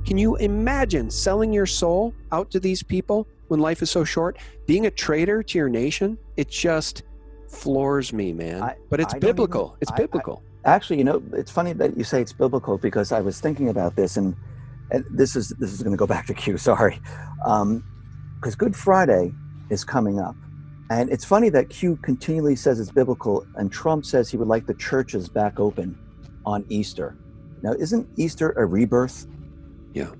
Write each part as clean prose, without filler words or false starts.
Can you imagine selling your soul out to these people when life is so short? Being a traitor to your nation? It just floors me, man. But it's biblical. It's biblical. Actually, it's funny that you say it's biblical, because I was thinking about this, and this is going to go back to Q, sorry. Because Good Friday is coming up. And it's funny that Q continually says it's biblical, and Trump says he would like the churches back open on Easter. Now, isn't Easter a rebirth? Yeah.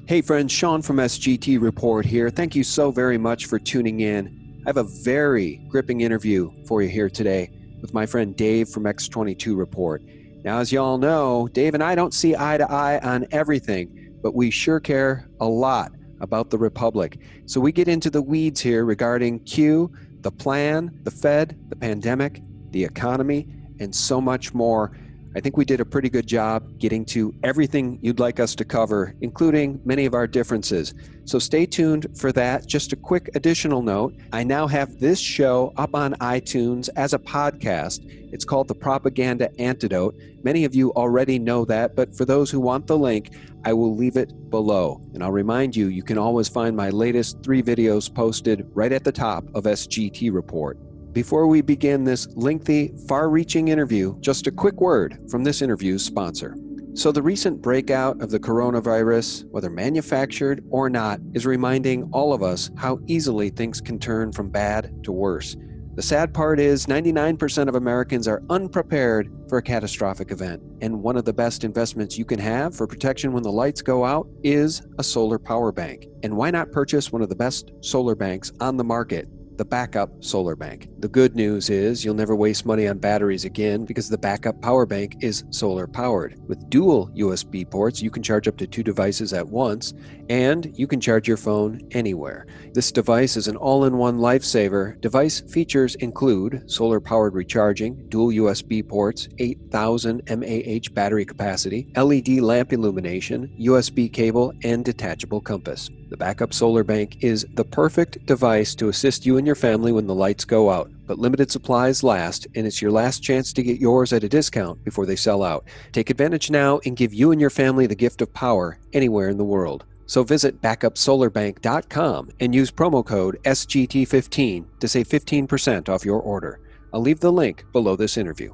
Hey friends, Sean from SGT Report here. Thank you so very much for tuning in. I have a very gripping interview for you here today with my friend Dave from X22 Report. Now, as you all know, Dave and I don't see eye to eye on everything, but we sure care a lot about the Republic. So we get into the weeds here regarding Q, the plan, the Fed, the pandemic, the economy, and so much more. I think we did a pretty good job getting to everything you'd like us to cover, including many of our differences. So stay tuned for that. Just a quick additional note, I now have this show up on iTunes as a podcast. It's called the Propaganda Antidote. Many of you already know that, but for those who want the link, I will leave it below. And I'll remind you, you can always find my latest 3 videos posted right at the top of SGT Report. Before we begin this lengthy, far-reaching interview, just a quick word from this interview's sponsor. So the recent breakout of the coronavirus, whether manufactured or not, is reminding all of us how easily things can turn from bad to worse. The sad part is 99% of Americans are unprepared for a catastrophic event. And one of the best investments you can have for protection when the lights go out is a solar power bank. And why not purchase one of the best solar banks on the market? The backup solar bank. The good news is you'll never waste money on batteries again, because the backup power bank is solar powered. With dual USB ports, you can charge up to 2 devices at once, and you can charge your phone anywhere. This device is an all-in-one lifesaver. Device features include solar powered recharging, dual USB ports, 8,000 mAh battery capacity, LED lamp illumination, USB cable, and detachable compass. The backup solar bank is the perfect device to assist you and your family when the lights go out, but limited supplies last, and it's your last chance to get yours at a discount before they sell out. Take advantage now and give you and your family the gift of power anywhere in the world. So visit backupsolarbank.com and use promo code SGT15 to save 15% off your order. I'll leave the link below this interview.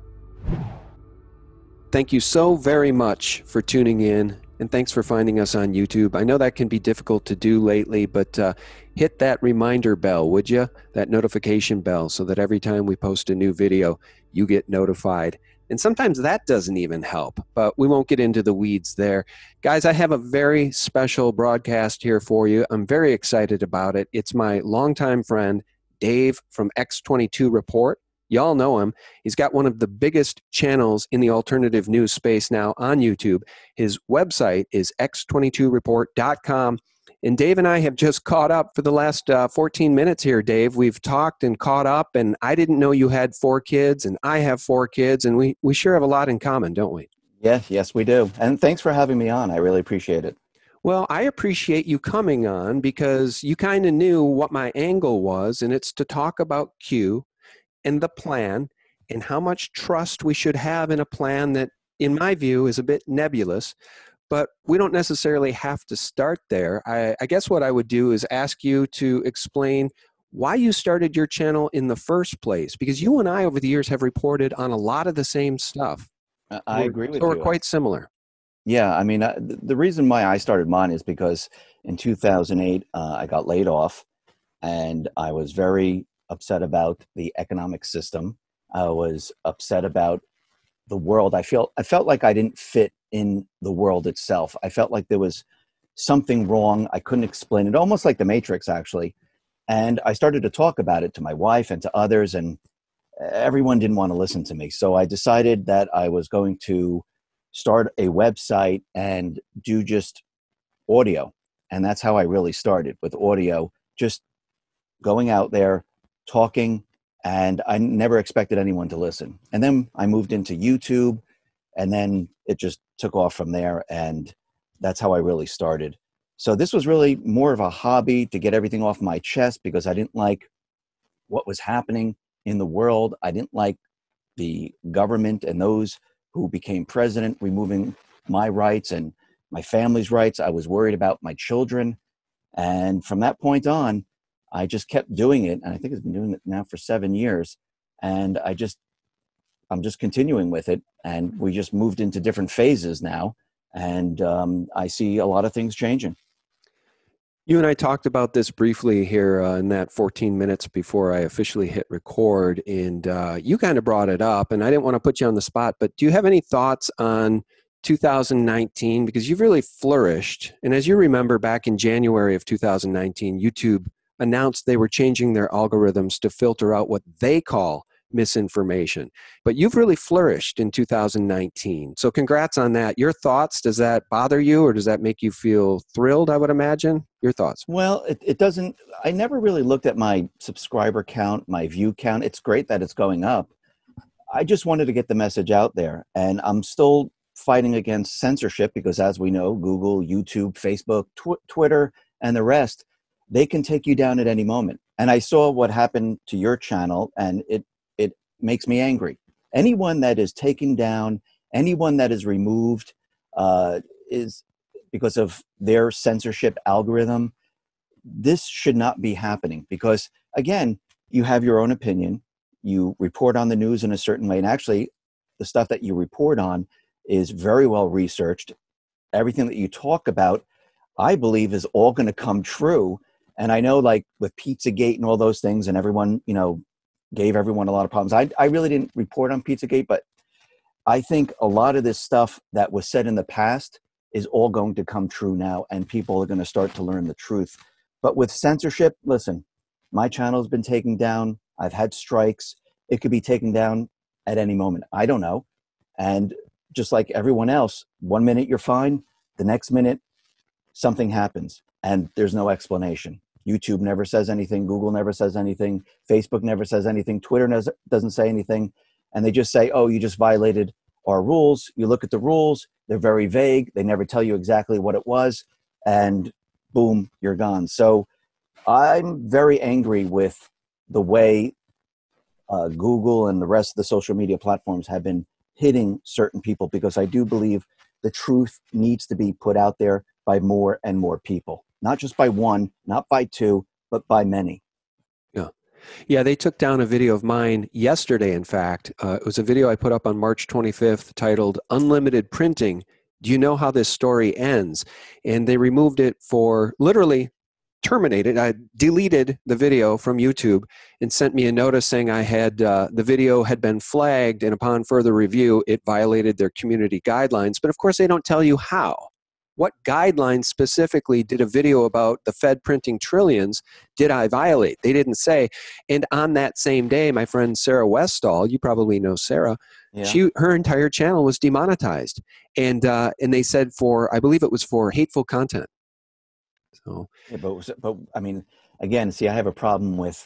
Thank you so very much for tuning in. And thanks for finding us on YouTube. I know that can be difficult to do lately, but hit that reminder bell, would you? That notification bell, so that every time we post a new video, you get notified. And sometimes that doesn't even help, but we won't get into the weeds there. Guys, I have a very special broadcast here for you. I'm very excited about it. It's my longtime friend, Dave from X22 Report. Y'all know him. He's got one of the biggest channels in the alternative news space now on YouTube. His website is x22report.com. And Dave and I have just caught up for the last 14 minutes here, Dave. We've talked and caught up, and I didn't know you had 4 kids, and I have 4 kids, and we sure have a lot in common, don't we? Yes, we do. And thanks for having me on. I really appreciate it. Well, I appreciate you coming on because you kind of knew what my angle was, and it's to talk about Q and the plan, and how much trust we should have in a plan that, in my view, is a bit nebulous. But we don't necessarily have to start there. I guess what I would do is ask you to explain why you started your channel in the first place, because you and I over the years have reported on a lot of the same stuff. I agree with you. So we're quite similar. Yeah, I mean, the reason why I started mine is because in 2008, I got laid off, and I was very upset about the economic system. I was upset about the world. I felt like I didn't fit in the world itself. I felt like there was something wrong. I couldn't explain it, almost like the Matrix, actually. And I started to talk about it to my wife and to others, and everyone didn't want to listen to me. So I decided that I was going to start a website and do just audio. And that's how I really started, with audio, just going out there, talking, and I never expected anyone to listen. And then I moved into YouTube, and then it just took off from there, and that's how I really started. So this was really more of a hobby to get everything off my chest, because I didn't like what was happening in the world. I didn't like the government and those who became president removing my rights and my family's rights. I was worried about my children. And from that point on, I just kept doing it. And I think I've been doing it now for 7 years. And I'm just continuing with it. And we just moved into different phases now. And I see a lot of things changing. You and I talked about this briefly here in that 14 minutes before I officially hit record, and you kind of brought it up, and I didn't want to put you on the spot, but do you have any thoughts on 2019? Because you've really flourished, and as you remember, back in January of 2019, YouTube announced they were changing their algorithms to filter out what they call misinformation. But you've really flourished in 2019. So congrats on that. Your thoughts, does that bother you or does that make you feel thrilled, I would imagine? Your thoughts? Well, it doesn't, I never really looked at my subscriber count, my view count. It's great that it's going up. I just wanted to get the message out there. And I'm still fighting against censorship because, as we know, Google, YouTube, Facebook, Twitter, and the rest, they can take you down at any moment. And I saw what happened to your channel, and it makes me angry. Anyone that is taken down, anyone that is removed is because of their censorship algorithm. This should not be happening because, again, you have your own opinion. You report on the news in a certain way. And actually, the stuff that you report on is very well researched. Everything that you talk about, I believe, is all going to come true. And I know, like with Pizzagate and all those things, and everyone, gave everyone a lot of problems. I really didn't report on Pizzagate, but I think a lot of this stuff that was said in the past is all going to come true now, and people are going to start to learn the truth. But with censorship, listen, my channel has been taken down. I've had strikes. It could be taken down at any moment. I don't know. And just like everyone else, 1 minute you're fine, the next minute something happens, and there's no explanation. YouTube never says anything. Google never says anything. Facebook never says anything. Twitter doesn't say anything. And they just say, oh, you just violated our rules. You look at the rules. They're very vague. They never tell you exactly what it was. And boom, you're gone. So I'm very angry with the way Google and the rest of the social media platforms have been hitting certain people, because I do believe the truth needs to be put out there by more and more people. Not just by one, not by two, but by many. Yeah, they took down a video of mine yesterday, in fact. It was a video I put up on March 25th titled Unlimited Printing. Do you know how this story ends? And they removed it for literally terminated. I deleted the video from YouTube and sent me a notice saying I had the video had been flagged, and upon further review, it violated their community guidelines. But of course, they don't tell you how. What guidelines specifically did a video about the Fed printing trillions did I violate? They didn't say. And on that same day, my friend Sarah Westall, you probably know Sarah, her entire channel was demonetized. And they said I believe it was for hateful content. So yeah, but I mean, again, see, I have a problem with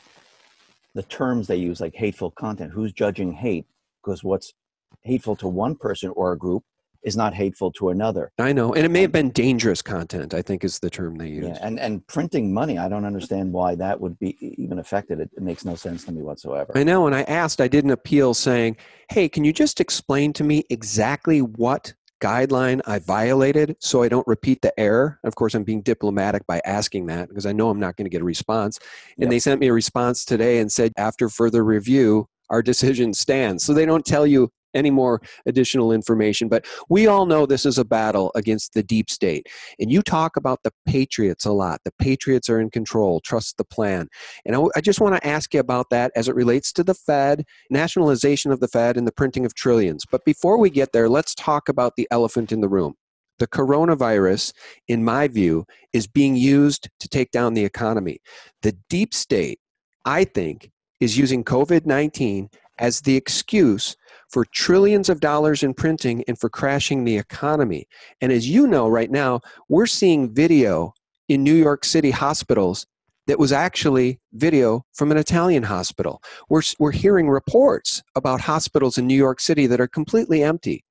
the terms they use, like hateful content. Who's judging hate? Because what's hateful to one person or a group is not hateful to another. I know. And it may have been dangerous content, I think is the term they use. Yeah, and printing money, I don't understand why that would be even affected. It makes no sense to me whatsoever. I know. And I did an appeal saying, hey, can you just explain to me exactly what guideline I violated so I don't repeat the error? Of course, I'm being diplomatic by asking that because I know I'm not going to get a response. And They sent me a response today and said, after further review, our decision stands. So they don't tell you any more additional information. But we all know this is a battle against the deep state. And you talk about the patriots a lot. The patriots are in control. Trust the plan. And I just want to ask you about that as it relates to the Fed, nationalization of the Fed, and the printing of trillions. But before we get there, let's talk about the elephant in the room. The coronavirus, in my view, is being used to take down the economy. The deep state, I think, is using COVID-19 as the excuse for trillions of dollars in printing and for crashing the economy. And as you know right now, we're seeing video in New York City hospitals that was actually video from an Italian hospital. We're hearing reports about hospitals in New York City that are completely empty.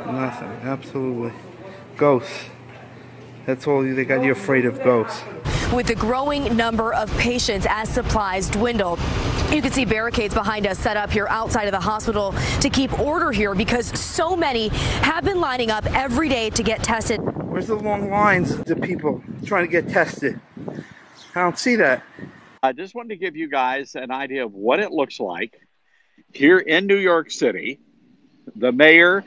Nothing, absolutely. Ghosts. That's all they got you afraid of, ghosts. with the growing number of patients as supplies dwindle. You can see barricades behind us set up here outside of the hospital to keep order here because so many have been lining up every day to get tested. Where's the long lines of people trying to get tested? I don't see that. I just wanted to give you guys an idea of what it looks like here in New York City. The mayor,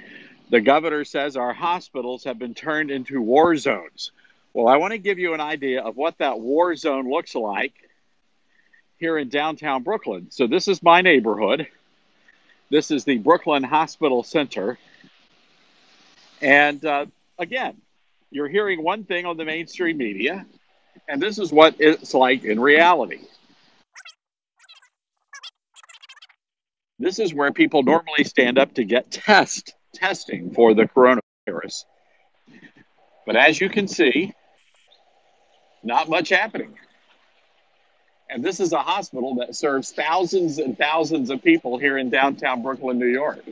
the governor says our hospitals have been turned into war zones. Well, I want to give you an idea of what that war zone looks like here in downtown Brooklyn. So this is my neighborhood. This is the Brooklyn Hospital Center. And again, you're hearing one thing on the mainstream media, and this is what it's like in reality. This is where people normally stand up to get testing for the coronavirus. But as you can see, not much happening. And this is a hospital that serves thousands and thousands of people here in downtown Brooklyn, New York.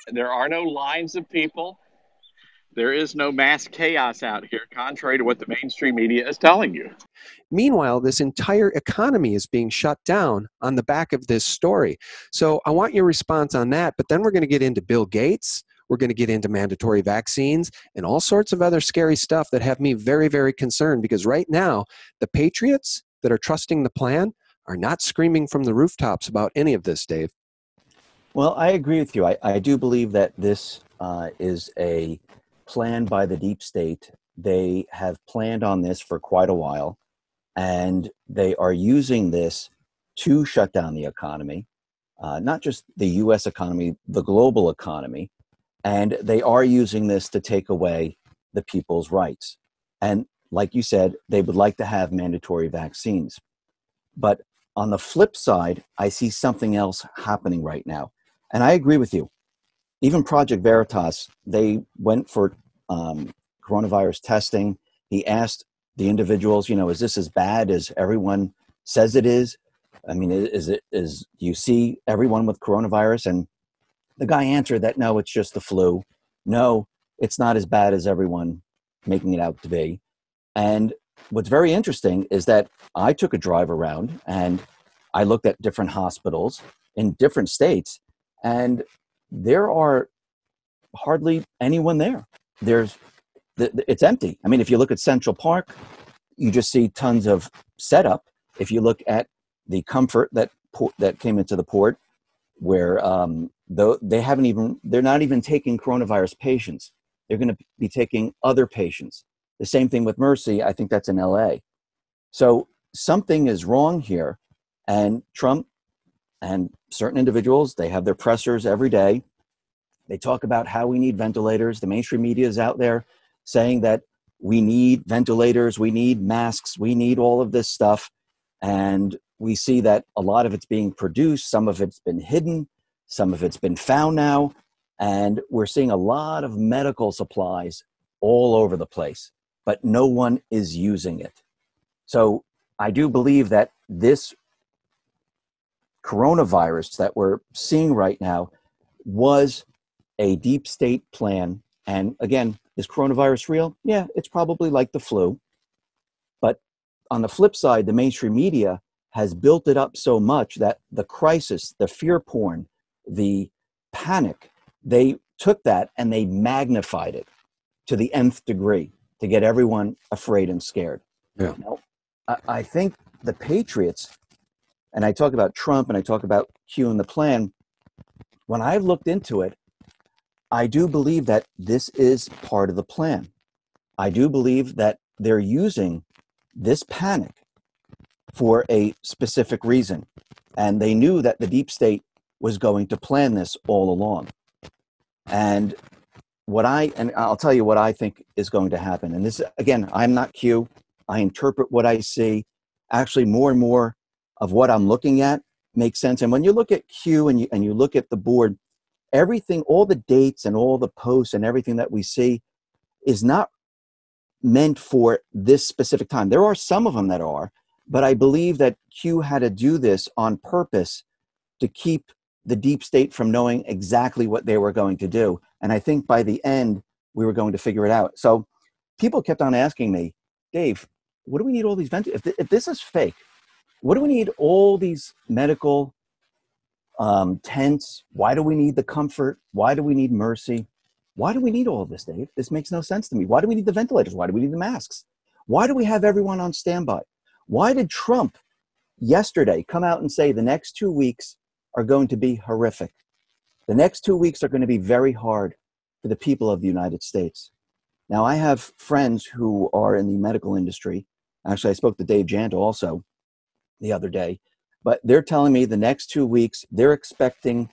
There are no lines of people. There is no mass chaos out here, contrary to what the mainstream media is telling you. Meanwhile, this entire economy is being shut down on the back of this story. So I want your response on that, but then we're going to get into Bill Gates. We're going to get into mandatory vaccines and all sorts of other scary stuff that have me very, very concerned, because right now, the patriots that are trusting the plan are not screaming from the rooftops about any of this, Dave. Well, I agree with you. I do believe that this is a plan by the deep state. They have planned on this for quite a while, and they are using this to shut down the economy, not just the U.S. economy, the global economy, and they are using this to take away the people's rights. And like you said, they would like to have mandatory vaccines. But on the flip side, I see something else happening right now. And I agree with you. Even Project Veritas, they went for coronavirus testing. He asked the individuals, is this as bad as everyone says it is? I mean, do you see everyone with coronavirus? And the guy answered that, no, it's just the flu. No, it's not as bad as everyone making it out to be. And what's very interesting is that I took a drive around and I looked at different hospitals in different states, and there are hardly anyone there. It's empty. I mean, if you look at Central Park, you just see tons of setup. If you look at the Comfort that came into the port, where though they're not even taking coronavirus patients. They're going to be taking other patients. The same thing with Mercy. I think that's in LA. So something is wrong here. And Trump and certain individuals, they have their pressers every day. They talk about how we need ventilators. The mainstream media is out there saying that we need ventilators, we need masks, we need all of this stuff. And we see that a lot of it's being produced. Some of it's been hidden. Some of it's been found now. And we're seeing a lot of medical supplies all over the place, but no one is using it. So I do believe that this coronavirus that we're seeing right now was a deep state plan. And again, is coronavirus real? Yeah, it's probably like the flu. But on the flip side, the mainstream media has built it up so much that the crisis, the fear porn, the panic, they took that and they magnified it to the nth degree to get everyone afraid and scared. Yeah. Now, I think the patriots, and I talk about Trump and I talk about Q and the plan, when I've looked into it, I do believe that this is part of the plan. I do believe that they're using this panic for a specific reason. And they knew that the deep state was going to plan this all along. And I'll tell you what I think is going to happen. And this, again, I'm not Q. I interpret what I see. Actually, more and more of what I'm looking at makes sense. And when you look at Q and you look at the board, everything, all the dates and all the posts and everything that we see is not meant for this specific time. There are some of them that are, but I believe that Q had to do this on purpose to keep the deep state from knowing exactly what they were going to do. And I think by the end, we were going to figure it out. So people kept on asking me, Dave, what do we need all these ventilators? If this is fake, what do we need all these medical tents? Why do we need the comfort? Why do we need mercy? Why do we need all of this, Dave? This makes no sense to me. Why do we need the ventilators? Why do we need the masks? Why do we have everyone on standby? Why did Trump yesterday come out and say the next 2 weeks are going to be horrific? The next 2 weeks are going to be very hard for the people of the United States. Now, I have friends who are in the medical industry. Actually, I spoke to Dave Jant also the other day, but they're telling me the next 2 weeks, they're expecting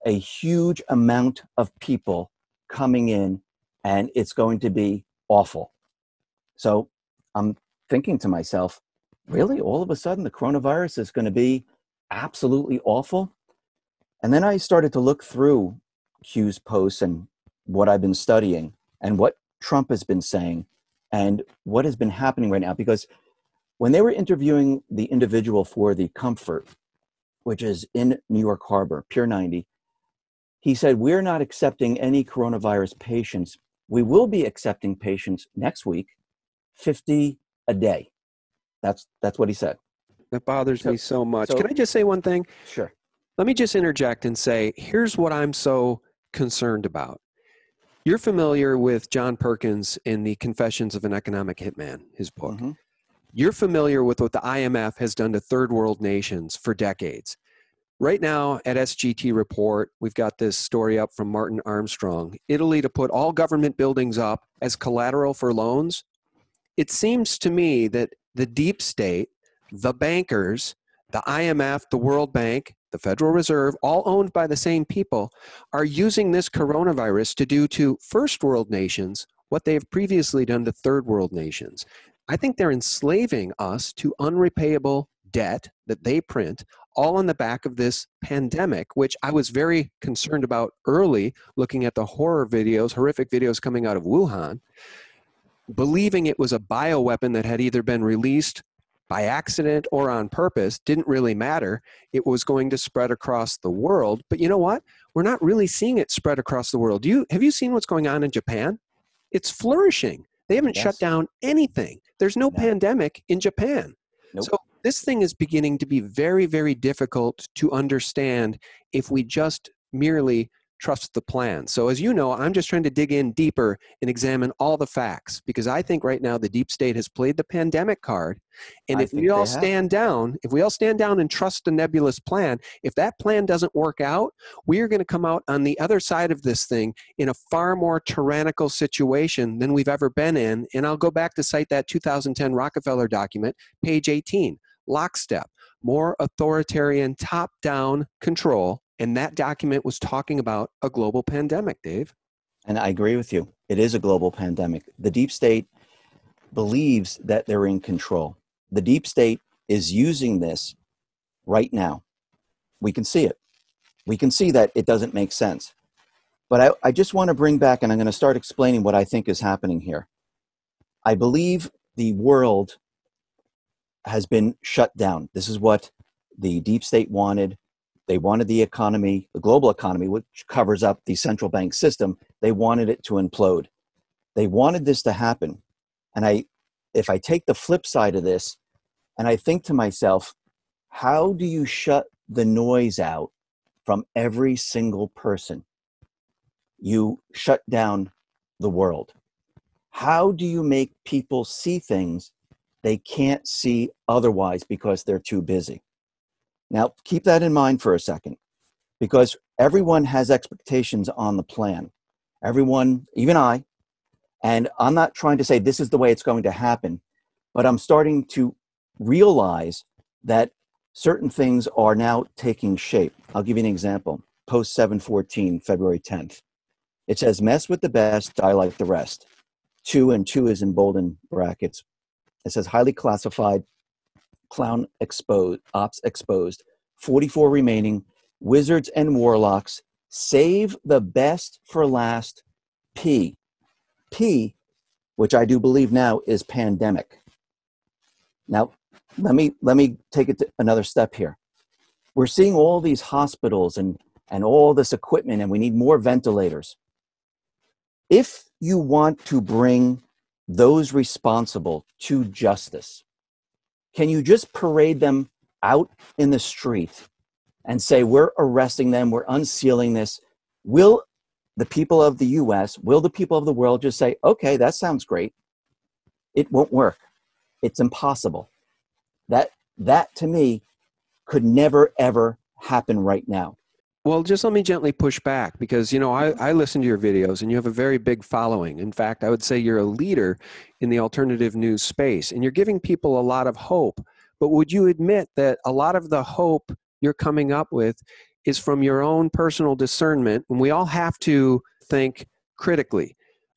a huge amount of people coming in, and it's going to be awful. So I'm thinking to myself, really, all of a sudden, the coronavirus is going to be absolutely awful? And then I started to look through Q's posts and what I've been studying and what Trump has been saying and what has been happening right now. Because when they were interviewing the individual for the Comfort, which is in New York Harbor, Pier 90, he said, we're not accepting any coronavirus patients. We will be accepting patients next week, 50 a day. That's what he said. That bothers me so much. so- Can I just say one thing? Sure. Let me just interject and say, here's what I'm so concerned about. You're familiar with John Perkins in the Confessions of an Economic Hitman, his book. Mm-hmm. You're familiar with what the IMF has done to third world nations for decades. Right now at SGT Report, we've got this story up from Martin Armstrong. Italy to put all government buildings up as collateral for loans. It seems to me that the deep state, the bankers, the IMF, the World Bank, the Federal Reserve, all owned by the same people, are using this coronavirus to do to first world nations what they have previously done to third world nations. I think they're enslaving us to unrepayable debt that they print, all on the back of this pandemic, which I was very concerned about early, looking at the horrific videos coming out of Wuhan, believing it was a bioweapon that had either been released by accident or on purpose. Didn't really matter. It was going to spread across the world. But you know what? We're not really seeing it spread across the world. Have you seen what's going on in Japan? It's flourishing. They haven't shut down anything. There's no pandemic in Japan. Nope. So this thing is beginning to be very, very difficult to understand if we just merely trust the plan. So as you know, I'm just trying to dig in deeper and examine all the facts, because I think right now the deep state has played the pandemic card. And if we all stand down and trust a nebulous plan, if that plan doesn't work out, we are going to come out on the other side of this thing in a far more tyrannical situation than we've ever been in. And I'll go back to cite that 2010 Rockefeller document, page 18, lockstep, more authoritarian top-down control. And that document was talking about a global pandemic, Dave. And I agree with you. It is a global pandemic. The deep state believes that they're in control. The deep state is using this right now. We can see it. We can see that it doesn't make sense. But I just want to bring back, and I'm going to start explaining what I think is happening here. I believe the world has been shut down. This is what the deep state wanted. They wanted the economy, the global economy, which covers up the central bank system. They wanted it to implode. They wanted this to happen. And if I take the flip side of this, and I think to myself, how do you shut the noise out from every single person? You shut down the world. How do you make people see things they can't see otherwise because they're too busy? Now, keep that in mind for a second, because everyone has expectations on the plan. Everyone, even I, and I'm not trying to say this is the way it's going to happen, but I'm starting to realize that certain things are now taking shape. I'll give you an example. Post 714, February 10th. It says, mess with the best, die like the rest. 2 and 2 is in bold in brackets. It says highly classified, clown exposed, ops exposed, 44 remaining, wizards and warlocks, save the best for last, P. P, which I do believe now is pandemic. Now, let me take it to another step here. We're seeing all these hospitals and all this equipment, and we need more ventilators. If you want to bring those responsible to justice? Can you just parade them out in the street and say, we're arresting them, we're unsealing this? Will the people of the US, will the people of the world just say, okay, that sounds great? It won't work. It's impossible. That to me could never, ever happen right now. Well, just let me gently push back because, I listen to your videos and you have a very big following. In fact, I would say you're a leader in the alternative news space and you're giving people a lot of hope. But would you admit that a lot of the hope you're coming up with is from your own personal discernment? And we all have to think critically.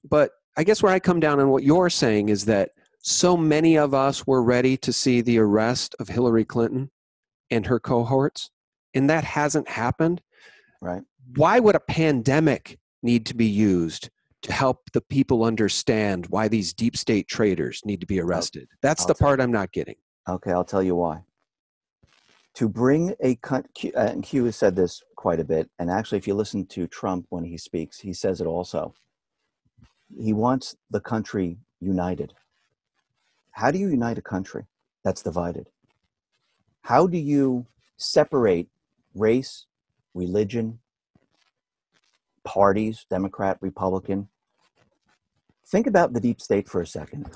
But I guess where I come down on what you're saying is that so many of us were ready to see the arrest of Hillary Clinton and her cohorts, and that hasn't happened. Right. Why would a pandemic need to be used to help the people understand why these deep state traitors need to be arrested? That's the part I'm not getting. Okay, I'll tell you why. To bring and Q has said this quite a bit, and actually if you listen to Trump when he speaks, he says it also. He wants the country united. How do you unite a country that's divided? How do you separate race, religion, parties, Democrat, Republican? Think about the deep state for a second.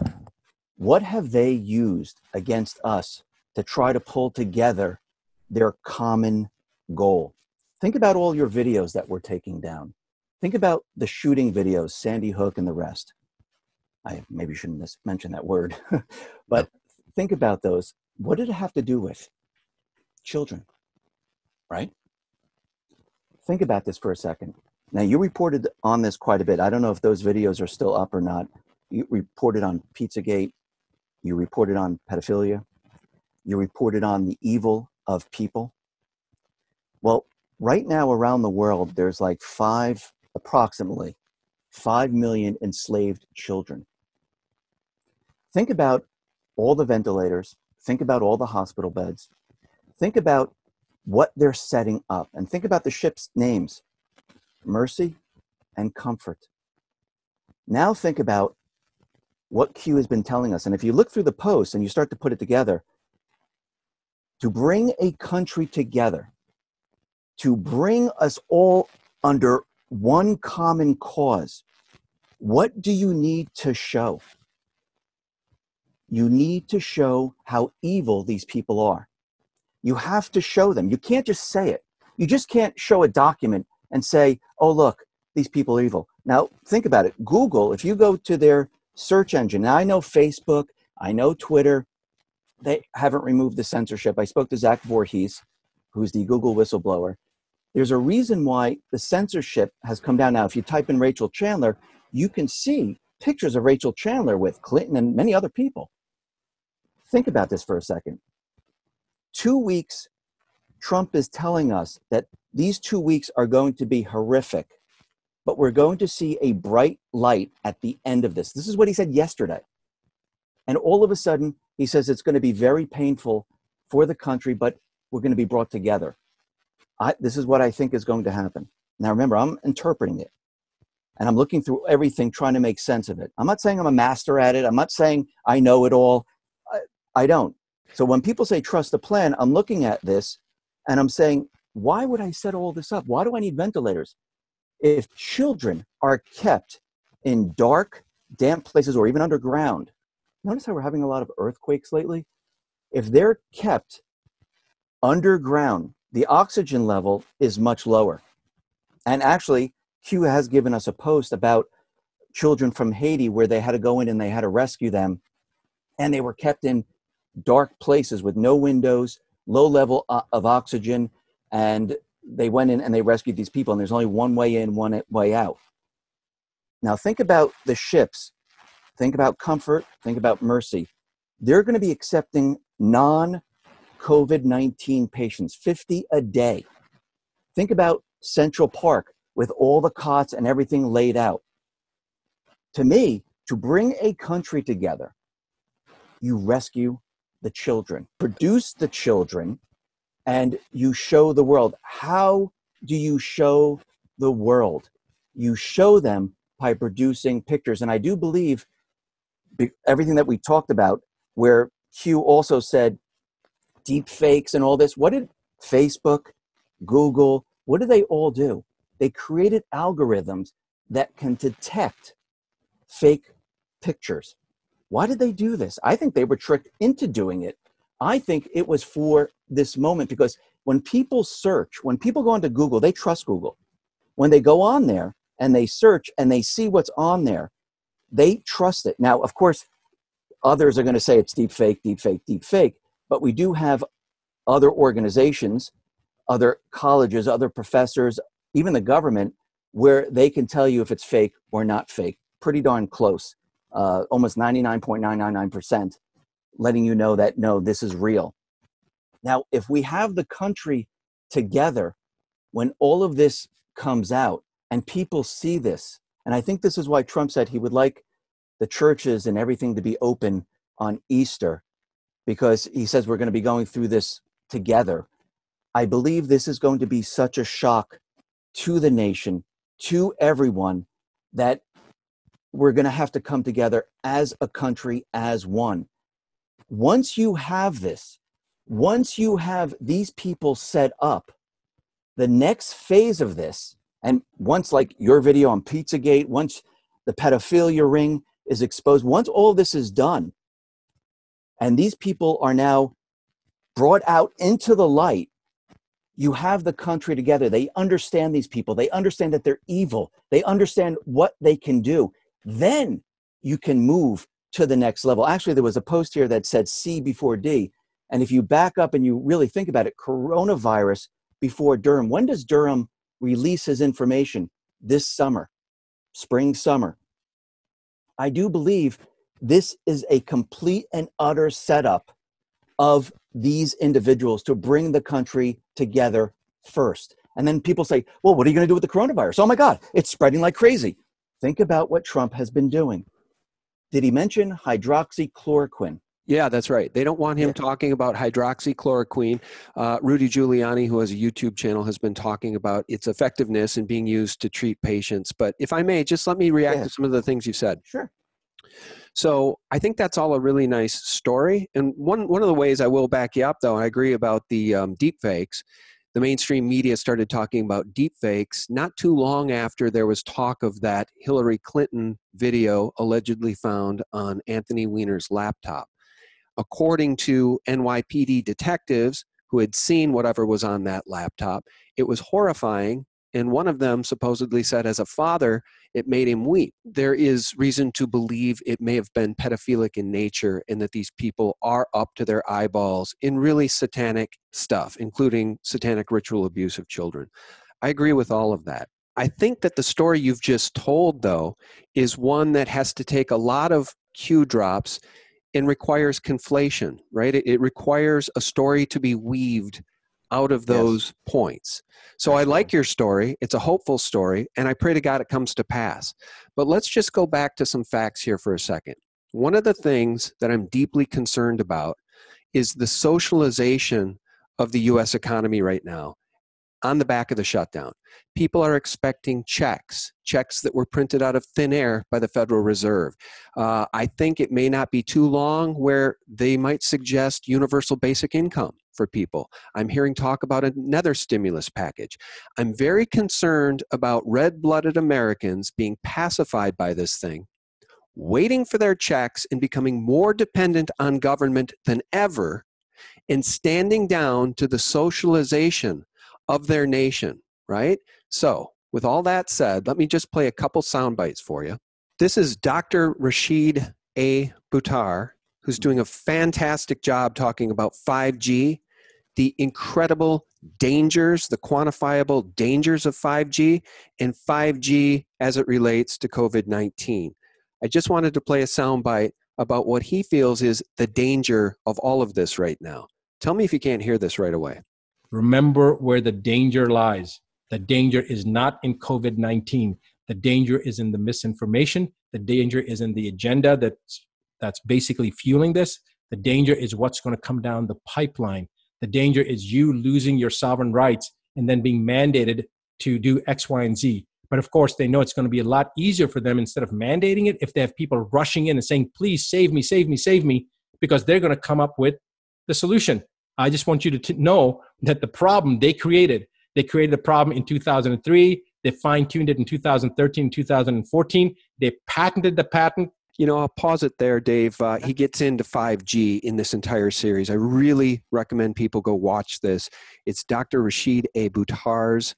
What have they used against us to try to pull together their common goal? Think about all your videos that we're taking down. Think about the shooting videos, Sandy Hook and the rest. I maybe shouldn't mention that word, but think about those. What did it have to do with? Children, right? Think about this for a second. Now, you reported on this quite a bit. I don't know if those videos are still up or not. You reported on Pizzagate. You reported on pedophilia. You reported on the evil of people. Well, right now around the world, there's like approximately 5 million enslaved children. Think about all the ventilators. Think about all the hospital beds. Think about what they're setting up. And think about the ships' names, Mercy and Comfort. Now think about what Q has been telling us. And if you look through the posts and you start to put it together, to bring a country together, to bring us all under one common cause, what do you need to show? You need to show how evil these people are. You have to show them. You can't just say it. You just can't show a document and say, oh, look, these people are evil. Now, think about it. Google, if you go to their search engine, now I know Facebook, I know Twitter, they haven't removed the censorship. I spoke to Zach Voorhees, who's the Google whistleblower. There's a reason why the censorship has come down. Now, if you type in Rachel Chandler, you can see pictures of Rachel Chandler with Clinton and many other people. Think about this for a second. 2 weeks, Trump is telling us that these 2 weeks are going to be horrific, but we're going to see a bright light at the end of this. This is what he said yesterday. And all of a sudden, he says it's going to be very painful for the country, but we're going to be brought together. This is what I think is going to happen. Now, remember, I'm interpreting it. And I'm looking through everything, trying to make sense of it. I'm not saying I'm a master at it. I'm not saying I know it all. I don't. So when people say trust the plan, I'm looking at this and I'm saying, why would I set all this up? Why do I need ventilators? If children are kept in dark, damp places or even underground, notice how we're having a lot of earthquakes lately? If they're kept underground, the oxygen level is much lower. And actually, Q has given us a post about children from Haiti where they had to go in and they had to rescue them. And they were kept in dark places with no windows, low level of oxygen. And they went in and they rescued these people. And there's only one way in, one way out. Now think about the ships. Think about Comfort. Think about Mercy. They're going to be accepting non-COVID-19 patients, 50 a day. Think about Central Park with all the cots and everything laid out. To me, to bring a country together, you rescue the children, produce the children, and you show the world. How do you show the world? You show them by producing pictures. And I do believe everything that we talked about, where Q also said deep fakes and all this. What did Facebook, Google, what do they all do? They created algorithms that can detect fake pictures. Why did they do this? I think they were tricked into doing it. I think it was for this moment, because when people search, when people go into Google, they trust Google. When they go on there and they search and they see what's on there, they trust it. Now, of course, others are going to say it's deep fake, deep fake, deep fake, but we do have other organizations, other colleges, other professors, even the government, where they can tell you if it's fake or not fake. Pretty darn close, almost 99.999%, letting you know that, no, this is real. Now, if we have the country together, when all of this comes out and people see this, and I think this is why Trump said he would like the churches and everything to be open on Easter, because he says we're going to be going through this together. I believe this is going to be such a shock to the nation, to everyone, that we're going to have to come together as a country, as one. Once you have this, once you have these people set up, the next phase of this, and once, like your video on Pizzagate, once the pedophilia ring is exposed, once all this is done, and these people are now brought out into the light, you have the country together. They understand these people. They understand that they're evil. They understand what they can do. Then you can move to the next level. Actually, there was a post here that said C before D. And if you back up and you really think about it, coronavirus before Durham. When does Durham release his information? This summer, spring, summer. I do believe this is a complete and utter setup of these individuals to bring the country together first. And then people say, well, what are you going to do with the coronavirus? Oh my God, it's spreading like crazy. Think about what Trump has been doing. Did he mention hydroxychloroquine? Yeah, that's right. They don't want him talking about hydroxychloroquine. Rudy Giuliani, who has a YouTube channel, has been talking about its effectiveness in being used to treat patients. But if I may, just let me react to some of the things you said. Sure. So I think that's all a really nice story. And one of the ways I will back you up, though, I agree about the deep fakes. The mainstream media started talking about deep fakes not too long after there was talk of that Hillary Clinton video allegedly found on Anthony Weiner's laptop. According to NYPD detectives who had seen whatever was on that laptop, it was horrifying. And one of them supposedly said, as a father, it made him weep. There is reason to believe it may have been pedophilic in nature and that these people are up to their eyeballs in really satanic stuff, including satanic ritual abuse of children. I agree with all of that. I think that the story you've just told, though, is one that has to take a lot of cue drops and requires conflation, right? It requires a story to be weaved out of those points. So I like your story. It's a hopeful story, and I pray to God it comes to pass. But let's just go back to some facts here for a second. One of the things that I'm deeply concerned about is the socialization of the U.S. economy right now on the back of the shutdown. People are expecting checks that were printed out of thin air by the Federal Reserve. I think it may not be too long where they might suggest universal basic income for people. I'm hearing talk about another stimulus package. I'm very concerned about red-blooded Americans being pacified by this thing, waiting for their checks and becoming more dependent on government than ever, and standing down to the socialization of their nation, right? So, with all that said, let me just play a couple sound bites for you. This is Dr. Rashid Buttar, who's doing a fantastic job talking about 5G, the incredible dangers, the quantifiable dangers of 5G, and 5G as it relates to COVID-19. I just wanted to play a sound bite about what he feels is the danger of all of this right now. Tell me if you can't hear this right away. Remember where the danger lies. The danger is not in COVID-19. The danger is in the misinformation. The danger is in the agenda that's basically fueling this. The danger is what's going to come down the pipeline. The danger is you losing your sovereign rights and then being mandated to do X, Y, and Z. But of course, they know it's going to be a lot easier for them instead of mandating it if they have people rushing in and saying, please save me, save me, save me, because they're going to come up with the solution. I just want you to know that the problem they created the problem in 2003. They fine-tuned it in 2013, 2014. They patented the patent. You know, I'll pause it there, Dave. He gets into 5G in this entire series. I really recommend people go watch this. It's Dr. Rashid Buttar's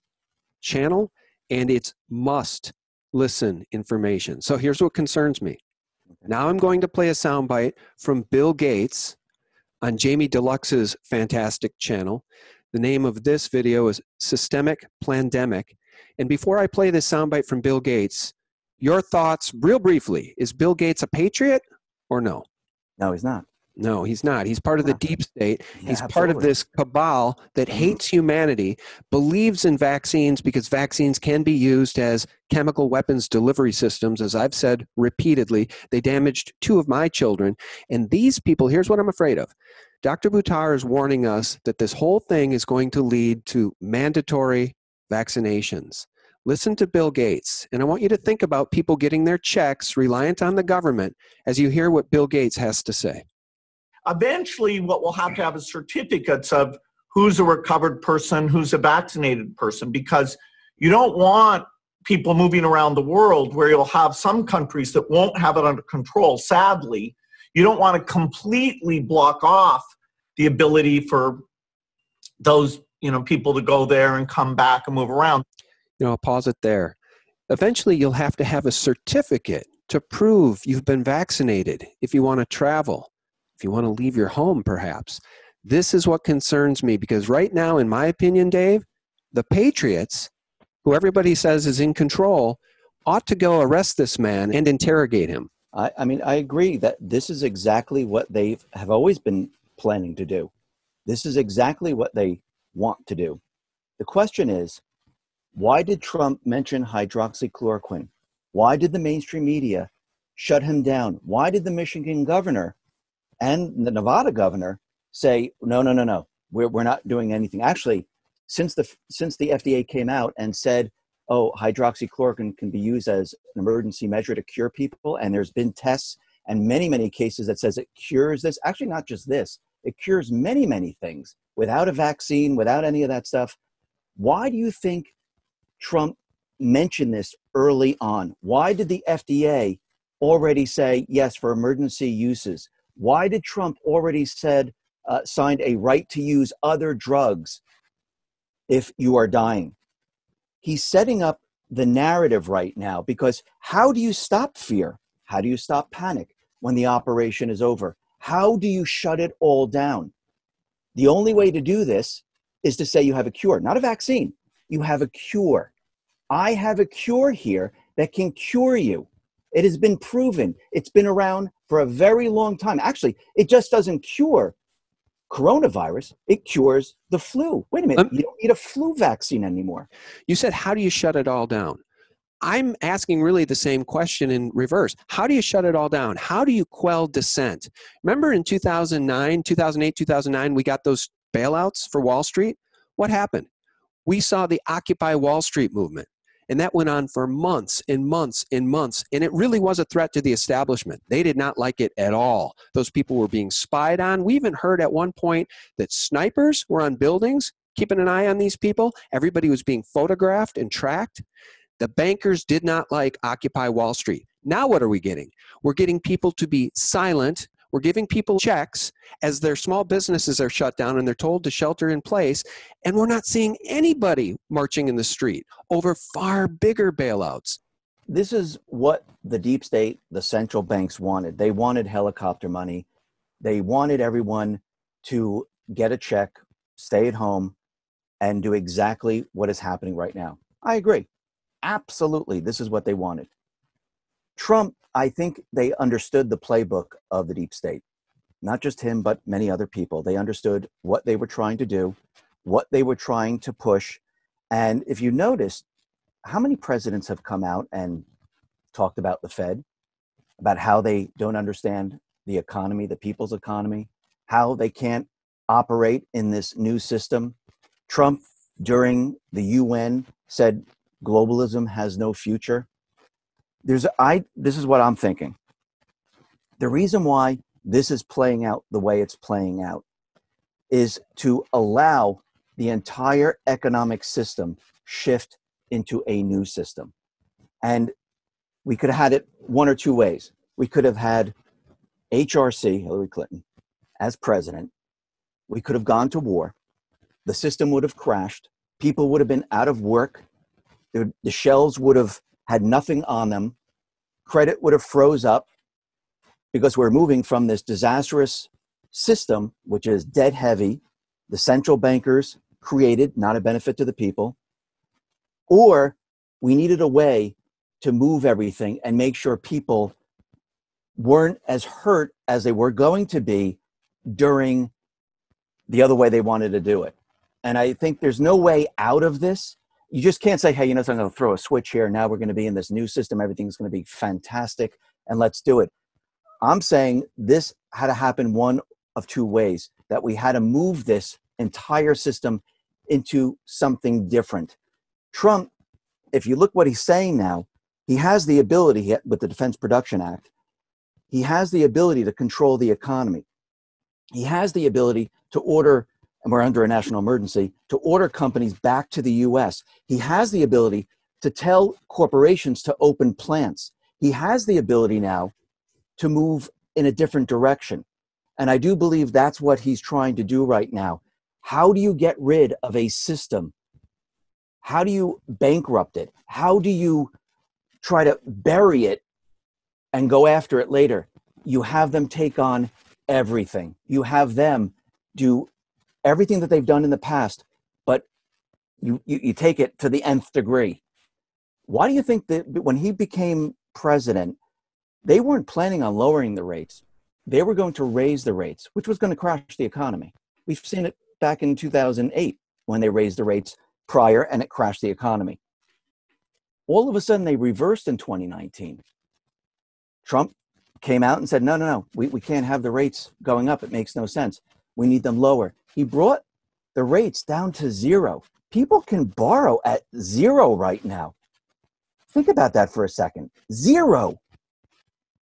channel, and it's must listen information. So here's what concerns me. Now I'm going to play a soundbite from Bill Gates on Jamie Deluxe's fantastic channel. The name of this video is Systemic Plandemic. And before I play this soundbite from Bill Gates, your thoughts, real briefly, is Bill Gates a patriot or no? No, he's not. No, he's not. He's part of the deep state. Yeah, he's part of this cabal that hates humanity, believes in vaccines because vaccines can be used as chemical weapons delivery systems. As I've said repeatedly, they damaged 2 of my children. And these people, here's what I'm afraid of. Dr. Buttar is warning us that this whole thing is going to lead to mandatory vaccinations. Listen to Bill Gates, and I want you to think about people getting their checks reliant on the government as you hear what Bill Gates has to say. Eventually, what we'll have to have is certificates of who's a recovered person, who's a vaccinated person, because you don't want people moving around the world where you'll have some countries that won't have it under control. Sadly, you don't want to completely block off the ability for those, people to go there and come back and move around. I'll pause it there. Eventually, you'll have to have a certificate to prove you've been vaccinated if you want to travel. If you want to leave your home, perhaps. This is what concerns me because right now, in my opinion, Dave, the patriots, who everybody says is in control, ought to go arrest this man and interrogate him. I agree that this is exactly what they have always been planning to do. This is exactly what they want to do. The question is, why did Trump mention hydroxychloroquine? Why did the mainstream media shut him down? Why did the Michigan governor and the Nevada governor say, no, we're not doing anything? Actually, since the FDA came out and said, oh, hydroxychloroquine can be used as an emergency measure to cure people, and there's been tests and many, many cases that says it cures this. Actually, not just this. It cures many, many things without a vaccine, without any of that stuff. Why do you think Trump mentioned this early on? Why did the FDA already say, yes, for emergency uses? Why did Trump already signed a right to use other drugs if you are dying? He's setting up the narrative right now because how do you stop fear? How do you stop panic when the operation is over? How do you shut it all down? The only way to do this is to say you have a cure, not a vaccine. You have a cure. I have a cure here that can cure you. It has been proven. It's been around for a very long time. Actually, it just doesn't cure coronavirus. It cures the flu. Wait a minute. You don't need a flu vaccine anymore. You said, how do you shut it all down? I'm asking really the same question in reverse. How do you shut it all down? How do you quell dissent? Remember in 2008, 2009, we got those bailouts for Wall Street? What happened? We saw the Occupy Wall Street movement. And that went on for months and months and months. And it really was a threat to the establishment. They did not like it at all. Those people were being spied on. We even heard at one point that snipers were on buildings, keeping an eye on these people. Everybody was being photographed and tracked. The bankers did not like Occupy Wall Street. Now what are we getting? We're getting people to be silent. We're giving people checks as their small businesses are shut down and they're told to shelter in place. And we're not seeing anybody marching in the street over far bigger bailouts. This is what the deep state, the central banks wanted. They wanted helicopter money. They wanted everyone to get a check, stay at home, and do exactly what is happening right now. I agree. Absolutely, this is what they wanted. Trump, I think they understood the playbook of the deep state. Not just him, but many other people. They understood what they were trying to do, what they were trying to push. And if you notice, how many presidents have come out and talked about the Fed, about how they don't understand the economy, the people's economy, how they can't operate in this new system? Trump, during the UN, said globalism has no future, this is what I'm thinking. The reason why this is playing out the way it's playing out is to allow the entire economic system shift into a new system. And we could have had it one or two ways. We could have had HRC, Hillary Clinton, as president. We could have gone to war. The system would have crashed. People would have been out of work. The shelves would have had nothing on them. Credit would have froze up because we're moving from this disastrous system, which is debt heavy, the central bankers created, not a benefit to the people. Or we needed a way to move everything and make sure people weren't as hurt as they were going to be during the other way they wanted to do it. And I think there's no way out of this. You just can't say, hey, so I'm going to throw a switch here. Now we're going to be in this new system. Everything's going to be fantastic and let's do it. I'm saying this had to happen one of two ways, that we had to move this entire system into something different. Trump, if you look what he's saying now, he has the ability with the Defense Production Act, he has the ability to control the economy. He has the ability to order, and we're under a national emergency, to order companies back to the US. He has the ability to tell corporations to open plants. He has the ability now to move in a different direction. And I do believe that's what he's trying to do right now. How do you get rid of a system? How do you bankrupt it? How do you try to bury it and go after it later? You have them take on everything. You have them do everything that they've done in the past, but you take it to the nth degree. Why do you think that when he became president, they weren't planning on lowering the rates? They were going to raise the rates, which was going to crash the economy. We've seen it back in 2008 when they raised the rates prior and it crashed the economy. All of a sudden, they reversed in 2019. Trump came out and said, no, we can't have the rates going up. It makes no sense. We need them lower. He brought the rates down to zero. People can borrow at zero right now. Think about that for a second. Zero.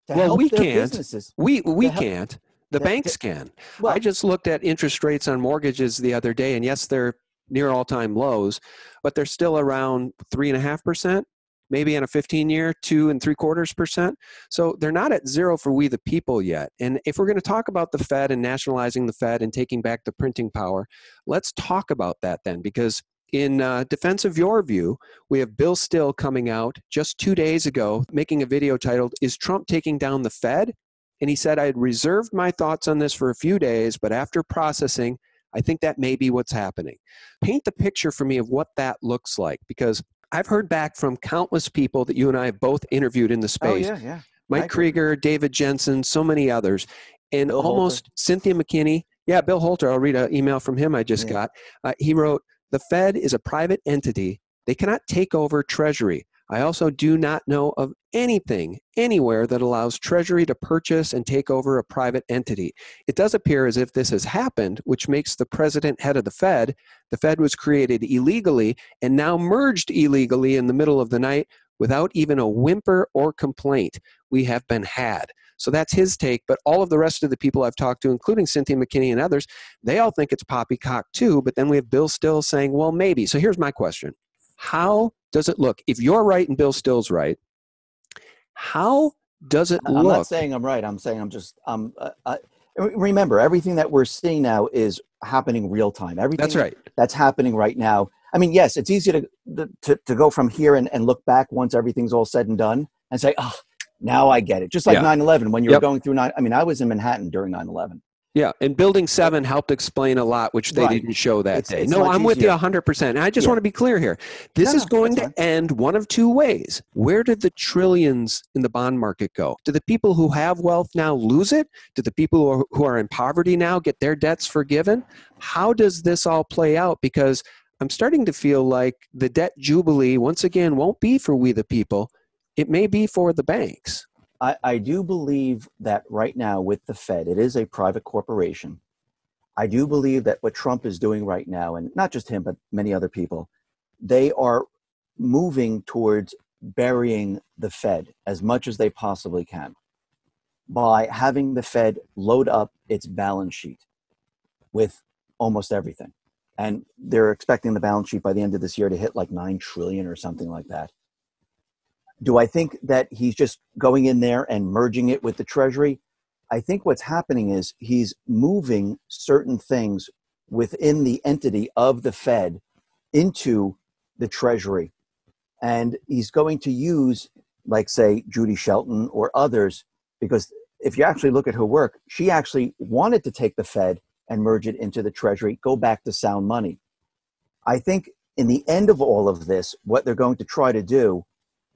Well, we can't. We can't. The banks can. Well, I just looked at interest rates on mortgages the other day, and yes, they're near all-time lows, but they're still around 3.5%, maybe in a 15-year, 2.75%. So they're not at zero for we the people yet. And if we're going to talk about the Fed and nationalizing the Fed and taking back the printing power, let's talk about that then, because in defense of your view, we have Bill Still coming out just 2 days ago, making a video titled, "Is Trump Taking Down the Fed?" And he said, "I had reserved my thoughts on this for a few days, but after processing, I think that may be what's happening." Paint the picture for me of what that looks like, because I've heard back from countless people that you and I have both interviewed in the space. Oh, yeah. Mike Krieger, David Jensen, so many others. And Bill almost Holter. Cynthia McKinney. Yeah, Bill Holter. I'll read an email from him I just got. He wrote, "The Fed is a private entity. They cannot take over Treasury. I also do not know of anything anywhere that allows Treasury to purchase and take over a private entity. It does appear as if this has happened, which makes the president head of the Fed. The Fed was created illegally and now merged illegally in the middle of the night without even a whimper or complaint. We have been had." So that's his take, but all of the rest of the people I've talked to, including Cynthia McKinney and others, they all think it's poppycock too, but then we have Bill Still saying, well, maybe. So here's my question. How does it look? If you're right and Bill Still's right, how does it look? I'm not saying I'm right. I'm saying remember, everything that we're seeing now is happening real time. Everything That's right. That's happening right now. I mean, yes, it's easy to go from here and look back once everything's all said and done and say, oh, now I get it. Just like 9/11, when you were going through I was in Manhattan during 9/11. Yeah, and Building 7 helped explain a lot, which they didn't show that day. No, I'm with you 100%. And I just want to be clear here. This is going to end one of two ways. Where did the trillions in the bond market go? Do the people who have wealth now lose it? Do the people who are in poverty now get their debts forgiven? How does this all play out? Because I'm starting to feel like the debt jubilee, once again, won't be for we the people. It may be for the banks. I do believe that right now with the Fed, it is a private corporation. I do believe that what Trump is doing right now, and not just him, but many other people, they are moving towards burying the Fed as much as they possibly can by having the Fed load up its balance sheet with almost everything. And they're expecting the balance sheet by the end of this year to hit like 9 trillion or something like that. Do I think that he's just going in there and merging it with the Treasury? I think what's happening is he's moving certain things within the entity of the Fed into the Treasury. And he's going to use, like, say, Judy Shelton or others, because if you actually look at her work, she actually wanted to take the Fed and merge it into the Treasury, go back to sound money. I think in the end of all of this, what they're going to try to do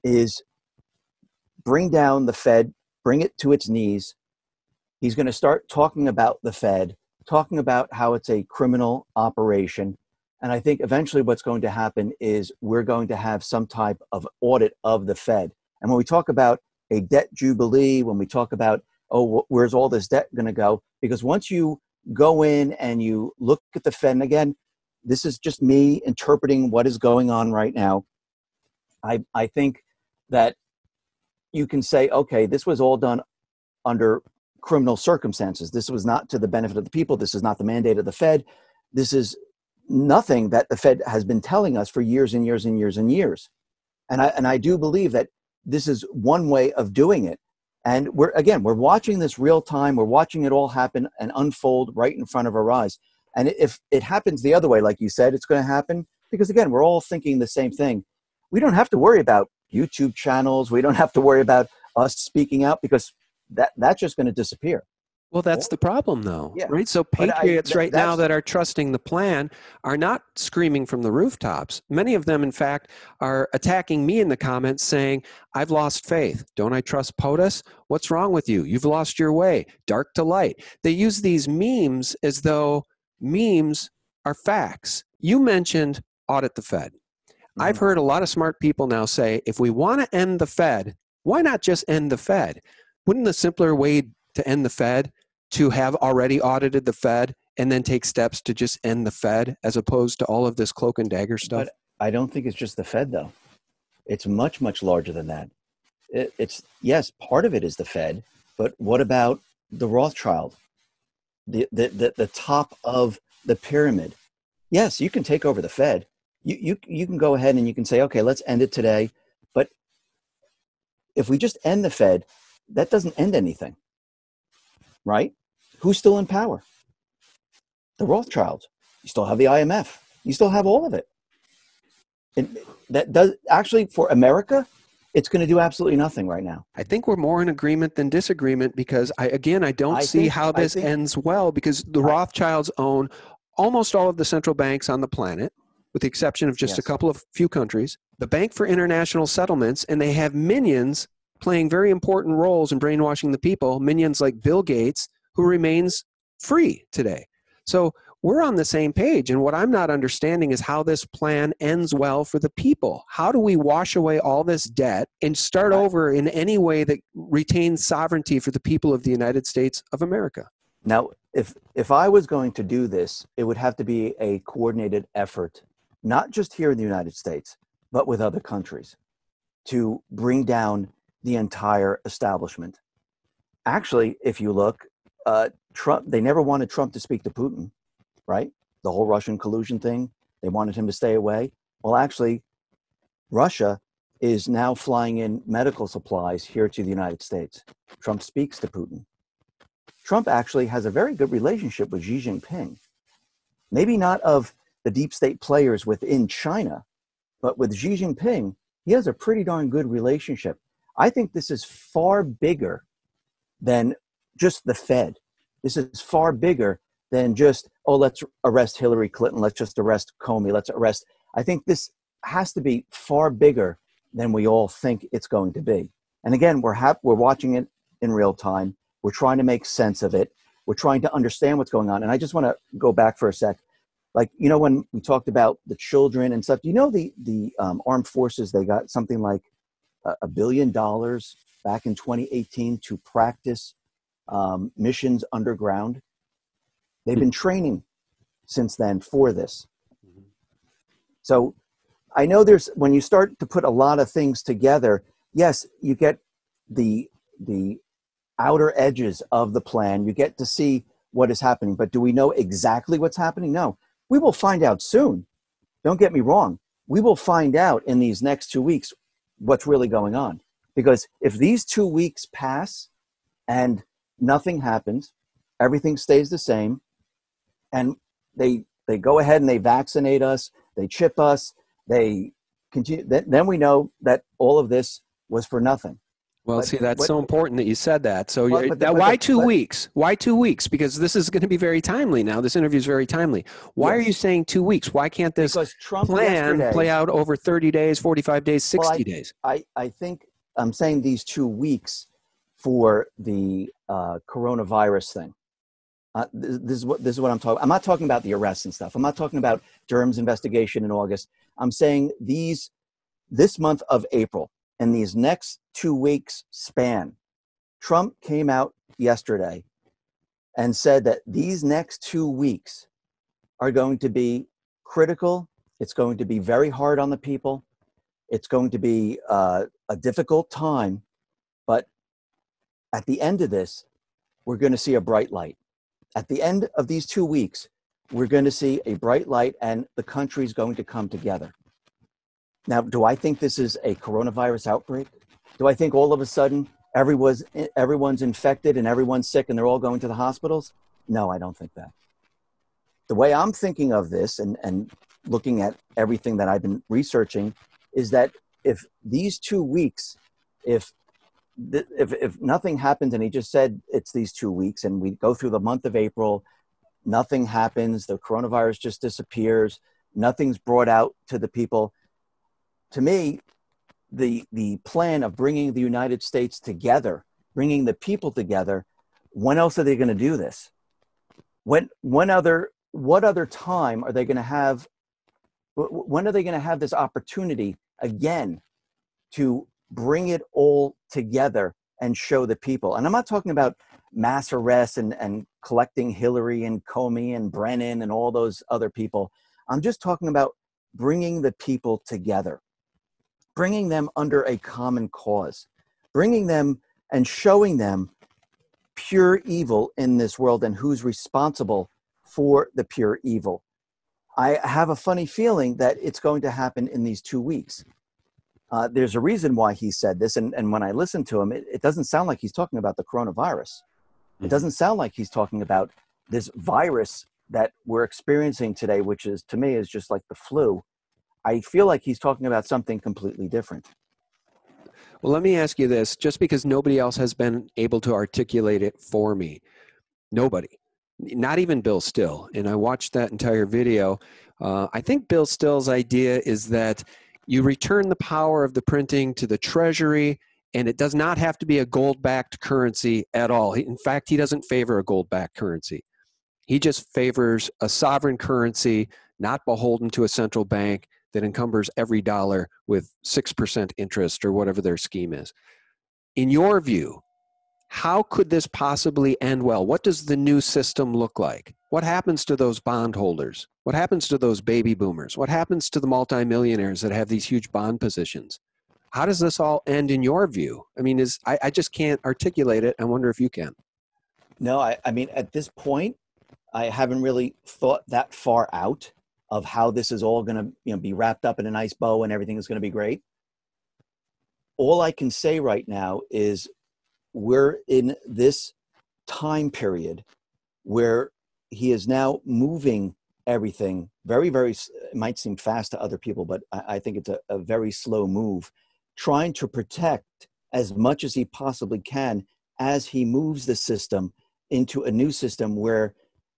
is bring down the Fed, bring it to its knees. He's going to start talking about the Fed, talking about how it's a criminal operation. And I think eventually what's going to happen is we're going to have some type of audit of the Fed. And when we talk about a debt jubilee, when we talk about, oh, where's all this debt going to go? Because once you go in and you look at the Fed, and again, this is just me interpreting what is going on right now. I think that you can say, okay, this was all done under criminal circumstances. This was not to the benefit of the people. This is not the mandate of the Fed. This is nothing that the Fed has been telling us for years and years and years and years. And I do believe that this is one way of doing it. And we're watching this real time. We're watching it all happen and unfold right in front of our eyes. And if it happens the other way, like you said, it's going to happen because, again, we're all thinking the same thing. We don't have to worry about YouTube channels. We don't have to worry about us speaking out because that's just going to disappear. Well, that's the problem, though, yeah. right? So patriots now that are trusting the plan are not screaming from the rooftops. Many of them, in fact, are attacking me in the comments saying, I've lost faith. Don't I trust POTUS? What's wrong with you? You've lost your way. Dark to light. They use these memes as though memes are facts. You mentioned audit the Fed. Mm-hmm. I've heard a lot of smart people now say, if we want to end the Fed, why not just end the Fed? Wouldn't the simpler way to end the Fed to have already audited the Fed and then take steps to just end the Fed as opposed to all of this cloak and dagger stuff? But I don't think it's just the Fed, though. It's much, much larger than that. It's yes, part of it is the Fed, but what about the Rothschild, the top of the pyramid? Yes, you can take over the Fed. You can go ahead and you can say, okay, let's end it today. But if we just end the Fed, that doesn't end anything, right? Who's still in power? The Rothschilds. You still have the IMF. You still have all of it. And that does actually, for America, it's going to do absolutely nothing right now. I think we're more in agreement than disagreement because I don't see how this ends well because the Rothschilds own almost all of the central banks on the planet, with the exception of just a few countries, the Bank for International Settlements, and they have minions playing very important roles in brainwashing the people, minions like Bill Gates, who remains free today. So we're on the same page. And what I'm not understanding is how this plan ends well for the people. How do we wash away all this debt and start over in any way that retains sovereignty for the people of the United States of America? Now, if I was going to do this, it would have to be a coordinated effort, not just here in the United States, but with other countries to bring down the entire establishment. Actually, if you look, Trump, they never wanted Trump to speak to Putin, right? The whole Russian collusion thing, they wanted him to stay away. Well, actually, Russia is now flying in medical supplies here to the United States. Trump speaks to Putin. Trump actually has a very good relationship with Xi Jinping. Maybe not of the deep state players within China, but with Xi Jinping, he has a pretty darn good relationship. I think this is far bigger than just the Fed. This is far bigger than just, oh, let's arrest Hillary Clinton. Let's just arrest Comey. Let's arrest. I think this has to be far bigger than we all think it's going to be. And again, we're watching it in real time. We're trying to make sense of it. We're trying to understand what's going on. And I just want to go back for a sec. Like, you know, when we talked about the children and stuff, you know, the armed forces, they got something like $1 billion back in 2018 to practice missions underground. They've been training since then for this. So I know there's, when you start to put a lot of things together, yes, you get the outer edges of the plan. You get to see what is happening, but do we know exactly what's happening? No. We will find out soon. Don't get me wrong. We will find out in these next 2 weeks what's really going on. Because if these 2 weeks pass and nothing happens, everything stays the same, and they go ahead and they vaccinate us, they chip us, they continue, then we know that all of this was for nothing. Well, see, that's so important that you said that. So why 2 weeks? Why 2 weeks? Because this is going to be very timely now. This interview is very timely. Why are you saying 2 weeks? Why can't this plan play out over 30 days, 45 days, 60 days? I think I'm saying these 2 weeks for the coronavirus thing. This is what I'm talking. I'm not talking about the arrests and stuff. I'm not talking about Durham's investigation in August. I'm saying this month of April and these next 2 weeks span. Trump came out yesterday and said that these next 2 weeks are going to be critical. It's going to be very hard on the people. It's going to be a difficult time, but at the end of this, we're going to see a bright light. At the end of these 2 weeks, we're going to see a bright light and the country's going to come together. Now, do I think this is a coronavirus outbreak? Do I think all of a sudden everyone's infected and everyone's sick and they're all going to the hospitals? No, I don't think that. The way I'm thinking of this and looking at everything that I've been researching is that if these 2 weeks, if nothing happens, and he just said it's these 2 weeks, and we go through the month of April, nothing happens, the coronavirus just disappears, nothing's brought out to the people. To me, the plan of bringing the United States together, bringing the people together, when else are they going to do this? What other time are they going to have? When are they going to have this opportunity again to bring it all together and show the people? And I'm not talking about mass arrests and collecting Hillary and Comey and Brennan and all those other people. I'm just talking about bringing the people together, bringing them under a common cause, bringing them and showing them pure evil in this world and who's responsible for the pure evil. I have a funny feeling that it's going to happen in these 2 weeks. There's a reason why he said this, and when I listen to him, it doesn't sound like he's talking about the coronavirus. It doesn't sound like he's talking about this virus that we're experiencing today, which is, to me, is just like the flu. I feel like he's talking about something completely different. Well, let me ask you this, just because nobody else has been able to articulate it for me. Nobody, not even Bill Still. And I watched that entire video. I think Bill Still's idea is that you return the power of the printing to the Treasury, and it does not have to be a gold-backed currency at all. In fact, he doesn't favor a gold-backed currency. He just favors a sovereign currency, not beholden to a central bank that encumbers every dollar with 6% interest or whatever their scheme is. In your view, how could this possibly end well? What does the new system look like? What happens to those bondholders? What happens to those baby boomers? What happens to the multimillionaires that have these huge bond positions? How does this all end in your view? I mean, I just can't articulate it. I wonder if you can. No, I mean, at this point, I haven't really thought that far out of how this is all going to be wrapped up in a nice bow and everything is going to be great. All I can say right now is we're in this time period where he is now moving everything very, very, it might seem fast to other people, but I think it's a very slow move, trying to protect as much as he possibly can as he moves the system into a new system where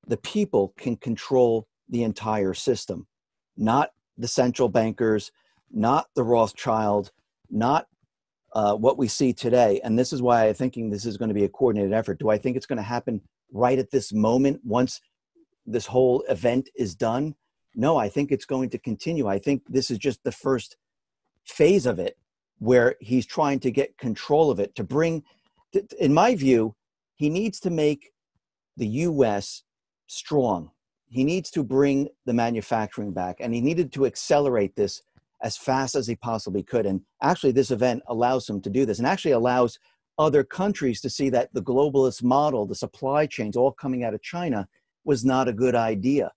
the people can control the entire system, not the central bankers, not the Rothschild, not what we see today. And this is why I'm thinking this is going to be a coordinated effort. Do I think it's going to happen right at this moment once this whole event is done? No, I think it's going to continue. I think this is just the first phase of it where he's trying to get control of it, to bring, in my view, he needs to make the U.S. strong. He needs to bring the manufacturing back, and he needed to accelerate this as fast as he possibly could. And actually, this event allows him to do this, and actually allows other countries to see that the globalist model, the supply chains all coming out of China, was not a good idea.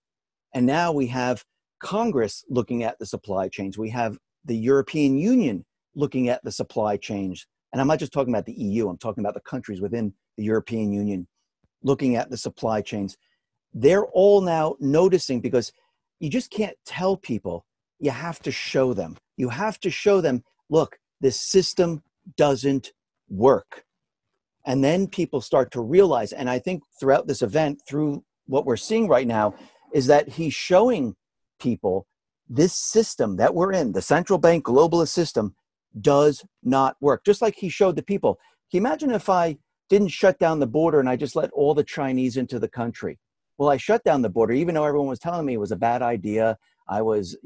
And now we have Congress looking at the supply chains. We have the European Union looking at the supply chains. And I'm not just talking about the EU, I'm talking about the countries within the European Union looking at the supply chains. They're all now noticing, because you just can't tell people, you have to show them. You have to show them, look, this system doesn't work. And then people start to realize, and I think throughout this event, through what we're seeing right now, is that he's showing people this system that we're in, the central bank globalist system, does not work. Just like he showed the people. Can you imagine if I didn't shut down the border and I just let all the Chinese into the country? Well, I shut down the border, even though everyone was telling me it was a bad idea. I was,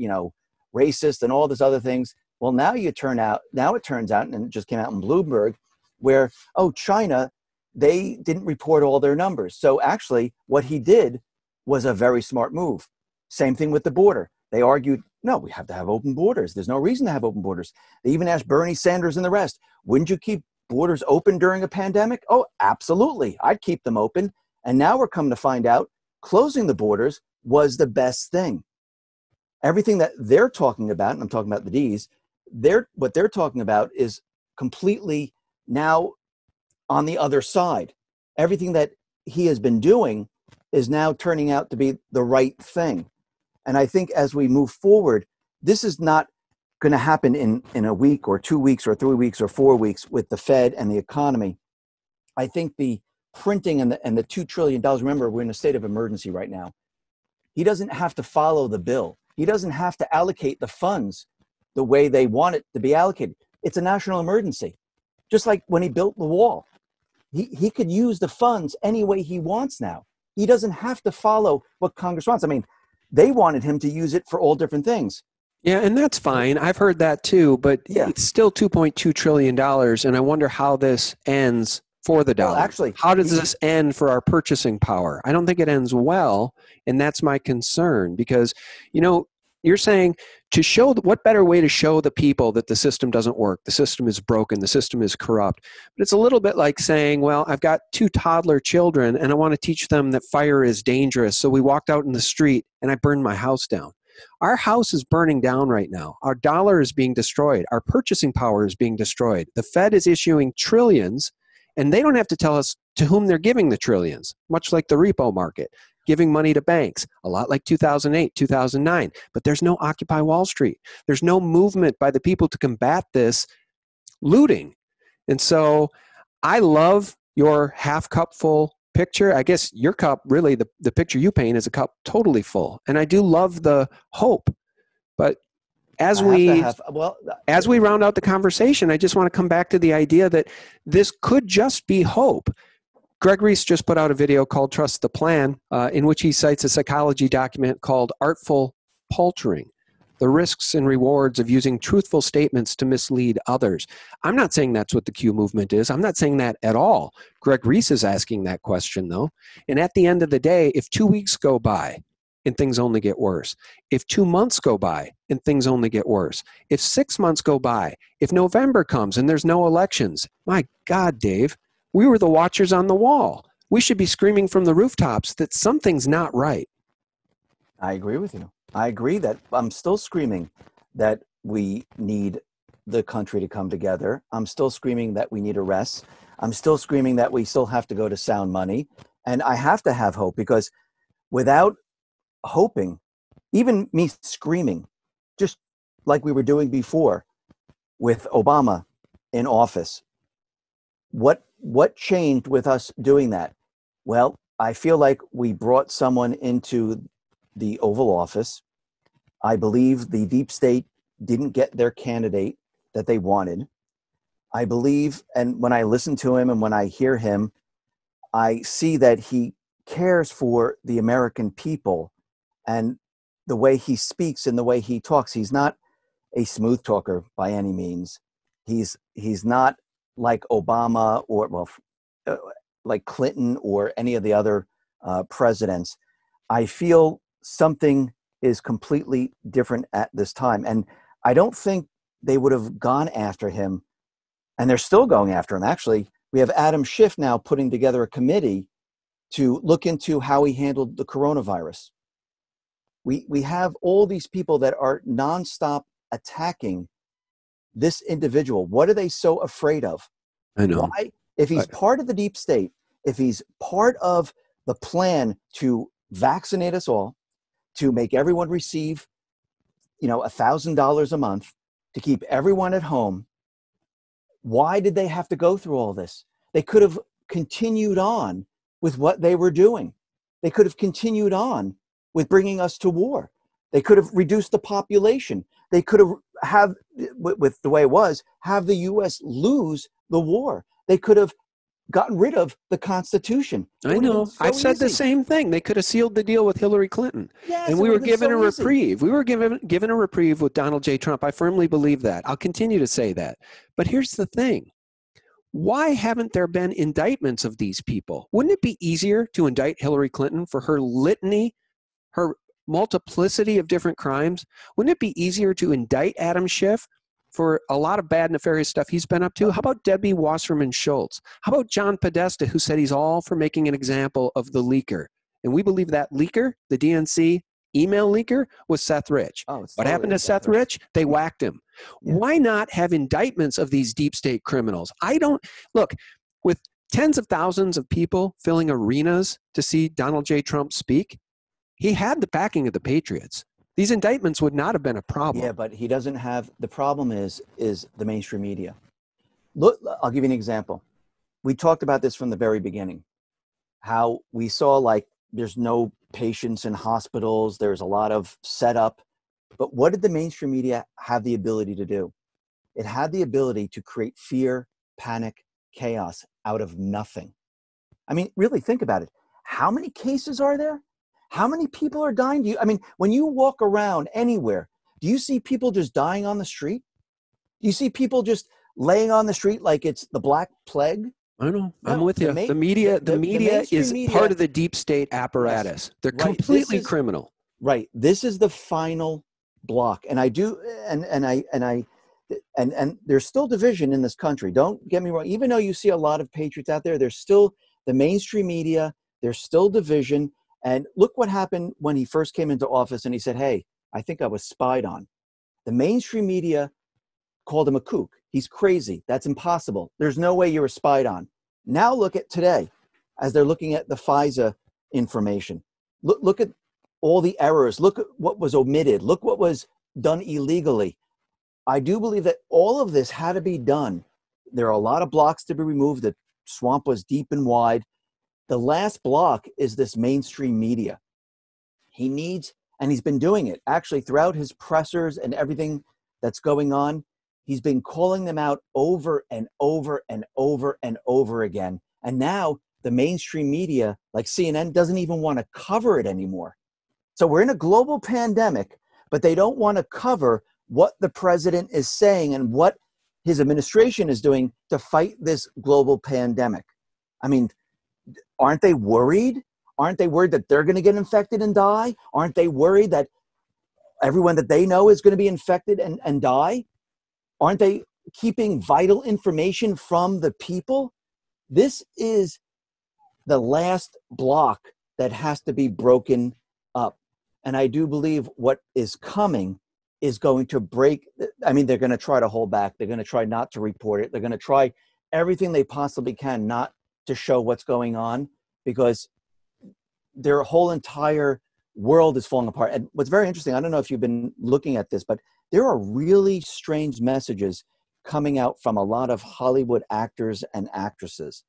racist and all these other things. Well, now it turns out, and it just came out in Bloomberg, where, China, they didn't report all their numbers. So actually what he did was a very smart move. Same thing with the border. They argued, no, we have to have open borders. There's no reason to have open borders. They even asked Bernie Sanders and the rest, wouldn't you keep borders open during a pandemic? Oh, absolutely. I'd keep them open. And now we're coming to find out closing the borders was the best thing. Everything that they're talking about, and I'm talking about the D's, what they're talking about is completely now on the other side. Everything that he has been doing is now turning out to be the right thing. And I think as we move forward, this is not going to happen in a week or 2 weeks or 3 weeks or 4 weeks with the Fed and the economy. I think the printing and the $2 trillion, remember, we're in a state of emergency right now. He doesn't have to follow the bill. He doesn't have to allocate the funds the way they want it to be allocated. It's a national emergency. Just like when he built the wall. He could use the funds any way he wants now. He doesn't have to follow what Congress wants. I mean, they wanted him to use it for all different things. Yeah, and that's fine. I've heard that too, but it's still $2.2 trillion, and I wonder how this ends for the dollar. Well, actually, how does this end for our purchasing power? I don't think it ends well, and that's my concern, because, you're saying to show, what better way to show the people that the system doesn't work, the system is broken, the system is corrupt. But it's a little bit like saying, well, I've got 2 toddler children and I want to teach them that fire is dangerous. So we walked out in the street and I burned my house down. Our house is burning down right now. Our dollar is being destroyed. Our purchasing power is being destroyed. The Fed is issuing trillions, and they don't have to tell us to whom they're giving the trillions, much like the repo market. Giving money to banks, a lot like 2008, 2009. But there's no Occupy Wall Street. There's no movement by the people to combat this looting. And so I love your half cup full picture. I guess your cup, really, the picture you paint is a cup totally full. And I do love the hope. But as we round out the conversation, I just want to come back to the idea that this could just be hope. Greg Reese just put out a video called Trust the Plan, in which he cites a psychology document called Artful Paltering, the risks and rewards of using truthful statements to mislead others. I'm not saying that's what the Q movement is. I'm not saying that at all. Greg Reese is asking that question, though. And at the end of the day, if 2 weeks go by and things only get worse, if 2 months go by and things only get worse, if 6 months go by, if November comes and there's no elections, my God, Dave, we were the watchers on the wall. We should be screaming from the rooftops that something's not right. I agree with you. I agree that I'm still screaming that we need the country to come together. I'm still screaming that we need arrests. I'm still screaming that we still have to go to sound money. And I have to have hope, because without hoping, even me screaming, just like we were doing before with Obama in office, what changed with us doing that? Well, I feel like we brought someone into the Oval Office. I believe the deep state didn't get their candidate that they wanted. I believe, and when I listen to him and when I hear him, I see that he cares for the American people, and the way he speaks and the way he talks. He's not a smooth talker by any means. He's not like Obama or, like Clinton or any of the other presidents. I feel something is completely different at this time. And I don't think they would have gone after him, and they're still going after him. Actually, we have Adam Schiff now putting together a committee to look into how he handled the coronavirus. We have all these people that are nonstop attacking this individual. What are they so afraid of? I know. Why? If he's part of the deep state, if he's part of the plan to vaccinate us all, to make everyone receive, $1,000 a month, to keep everyone at home, why did they have to go through all this? They could have continued on with what they were doing. They could have continued on with bringing us to war. They could have reduced the population. They could have with the way it was, have the U.S. lose the war. They could have gotten rid of the Constitution. I know. I've said the same thing. They could have sealed the deal with Hillary Clinton. Yes, and we were given a reprieve. We were given a reprieve with Donald J. Trump. I firmly believe that. I'll continue to say that. But here's the thing. Why haven't there been indictments of these people? Wouldn't it be easier to indict Hillary Clinton for her litany, her multiplicity of different crimes? Wouldn't it be easier to indict Adam Schiff for a lot of bad, nefarious stuff he's been up to? How about Debbie Wasserman Schultz? How about John Podesta, who said he's all for making an example of the leaker? And we believe that leaker, the DNC email leaker, was Seth Rich. What happened to Seth Rich? They whacked him. Yeah. Why not have indictments of these deep state criminals? Look, with tens of thousands of people filling arenas to see Donald J. Trump speak, he had the backing of the Patriots. These indictments would not have been a problem. Yeah, but he doesn't have, the problem is the mainstream media. Look, I'll give you an example. We talked about this from the very beginning, how we saw there's no patients in hospitals, there's a lot of setup. But what did the mainstream media have the ability to do? It had the ability to create fear, panic, chaos out of nothing. I mean, really think about it. How many cases are there? How many people are dying? When you walk around anywhere, do you see people just dying on the street? Do you see people just laying on the street like it's the Black Plague? I know. I'm with you. The media is part of the deep state apparatus. Yes. They're completely criminal. Right. This is the final block. And I do, and there's still division in this country. Don't get me wrong. Even though you see a lot of patriots out there, there's still the mainstream media. There's still division. And look what happened when he first came into office and he said, hey, I think I was spied on. The mainstream media called him a kook. He's crazy. That's impossible. There's no way you were spied on. Now look at today, as they're looking at the FISA information. Look at all the errors. Look at what was omitted. Look what was done illegally. I do believe that all of this had to be done. There are a lot of blocks to be removed. The swamp was deep and wide. The last block is this mainstream media. He needs, and he's been doing it actually throughout his pressers and everything that's going on. He's been calling them out over and over and over and over again. And now the mainstream media, like CNN, doesn't even want to cover it anymore. So we're in a global pandemic, but they don't want to cover what the president is saying and what his administration is doing to fight this global pandemic. I mean, aren't they worried? Aren't they worried that they're going to get infected and die? Aren't they worried that everyone that they know is going to be infected and die? Aren't they keeping vital information from the people? This is the last block that has to be broken up. And I do believe what is coming is going to break. I mean, they're going to try to hold back. They're going to try not to report it. They're going to try everything they possibly can not to show what's going on, because their whole entire world is falling apart. And what's very interesting, I don't know if you've been looking at this, but there are really strange messages coming out from a lot of Hollywood actors and actresses.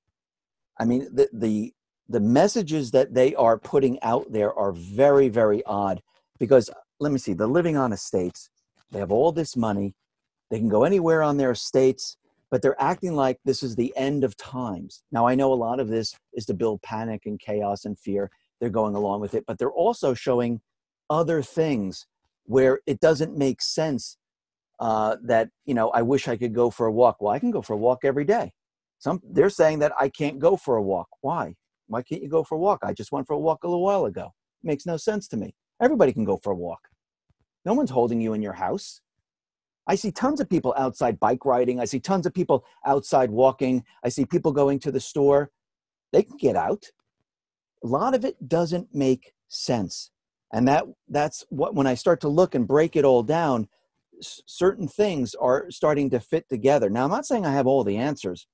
I mean, the messages that they are putting out there are very, very odd, because let me see, they're living on estates. They have all this money. They can go anywhere on their estates, but they're acting like this is the end of times. Now, I know a lot of this is to build panic and chaos and fear. They're going along with it, but they're also showing other things where it doesn't make sense that, I wish I could go for a walk. Well, I can go for a walk every day. They're saying that I can't go for a walk. Why? Why can't you go for a walk? I just went for a walk a little while ago. It makes no sense to me. Everybody can go for a walk. No one's holding you in your house. I see tons of people outside bike riding. I see tons of people outside walking. I see people going to the store. They can get out. A lot of it doesn't make sense. And that's what, when I start to look and break it all down, certain things are starting to fit together. Now, I'm not saying I have all the answers.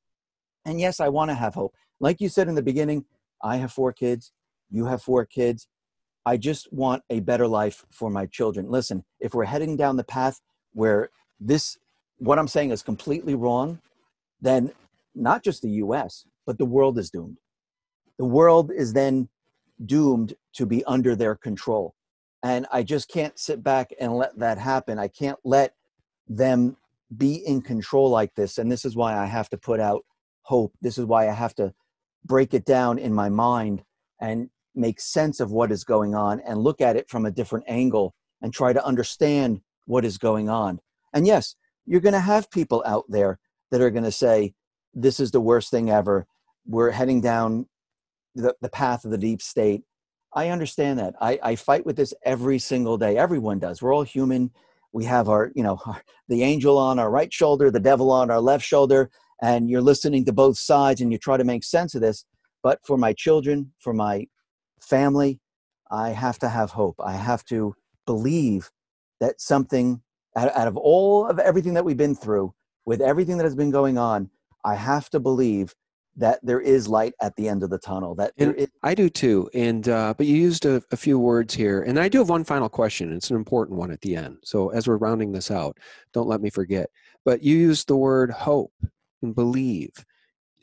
And yes, I want to have hope. Like you said in the beginning, I have 4 kids. You have 4 kids. I just want a better life for my children. Listen, if we're heading down the path where what I'm saying is completely wrong, then not just the US, but the world is doomed. The world is then doomed to be under their control. And I just can't sit back and let that happen. I can't let them be in control like this. And this is why I have to put out hope. This is why I have to break it down in my mind and make sense of what is going on and look at it from a different angle and try to understand what is going on. And yes, you're going to have people out there that are going to say, this is the worst thing ever. We're heading down the path of the deep state. I understand that. I fight with this every single day. Everyone does. We're all human. We have the angel on our right shoulder, the devil on our left shoulder, and you're listening to both sides and you try to make sense of this. But for my children, for my family, I have to have hope. I have to believe that something out of everything that we've been through, with everything that has been going on, I have to believe that there is light at the end of the tunnel. I do too. And but you used a few words here, and I do have one final question. It's an important one at the end. So as we're rounding this out, don't let me forget. But you used the word hope and believe.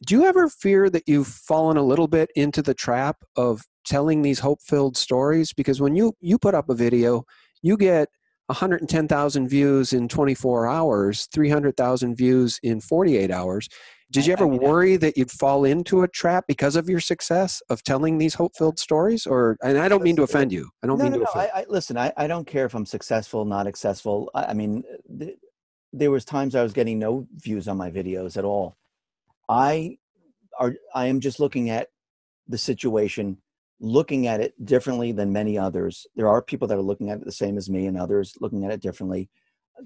Do you ever fear that you've fallen a little bit into the trap of telling these hope-filled stories? Because when you put up a video, you get 110,000 views in 24 hours, 300,000 views in 48 hours. Did you ever worry that you'd fall into a trap because of your success of telling these hope-filled stories? And I don't mean to offend you. I don't mean to offend. Listen, I don't care if I'm successful, not successful. I mean, there was times I was getting no views on my videos at all. I am just looking at the situation, looking at it differently than many others. There are people that are looking at it the same as me and others looking at it differently.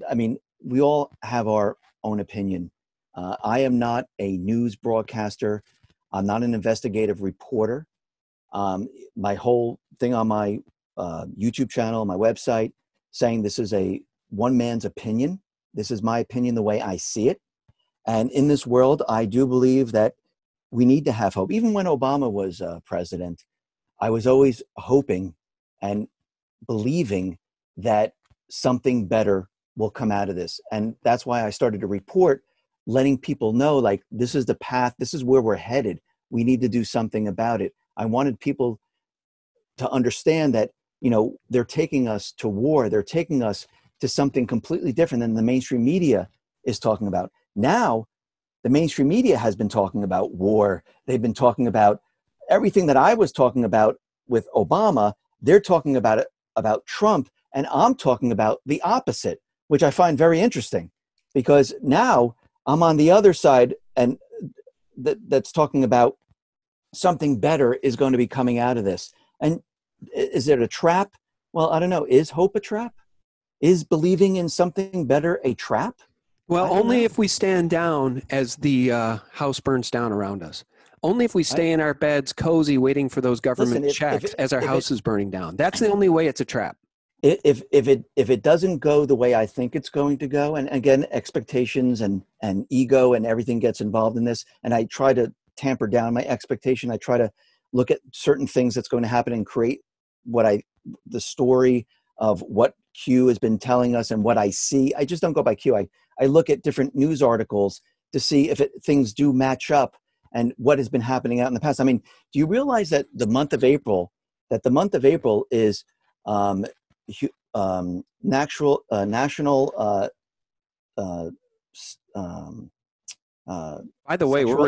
I mean, we all have our own opinion. I am not a news broadcaster. I'm not an investigative reporter. My whole thing on my YouTube channel, my website, saying this is a one man's opinion. This is my opinion the way I see it. And in this world, I do believe that we need to have hope. Even when Obama was president, I was always hoping and believing that something better will come out of this. And that's why I started to report, letting people know, like, this is the path, this is where we're headed. We need to do something about it. I wanted people to understand that, they're taking us to war. They're taking us to something completely different than the mainstream media is talking about. Now, the mainstream media has been talking about war. They've been talking about everything that I was talking about with Obama. They're talking about it, about Trump, and I'm talking about the opposite, which I find very interesting, because now I'm on the other side, and that's talking about something better is going to be coming out of this. And is it a trap? Well, I don't know. Is hope a trap? Is believing in something better a trap? Well, only if we stand down as the house burns down around us. Only if we stay in our beds cozy waiting for those government checks as our house is burning down. That's the only way it's a trap. If it doesn't go the way I think it's going to go, and again, expectations and ego and everything gets involved in this, and I try to tamper down my expectation. I try to look at certain things that's going to happen and create the story of what Q has been telling us and what I see. I just don't go by Q. I look at different news articles to see if things do match up and what has been happening out in the past. I mean, do you realize that the month of April is national by the way, we're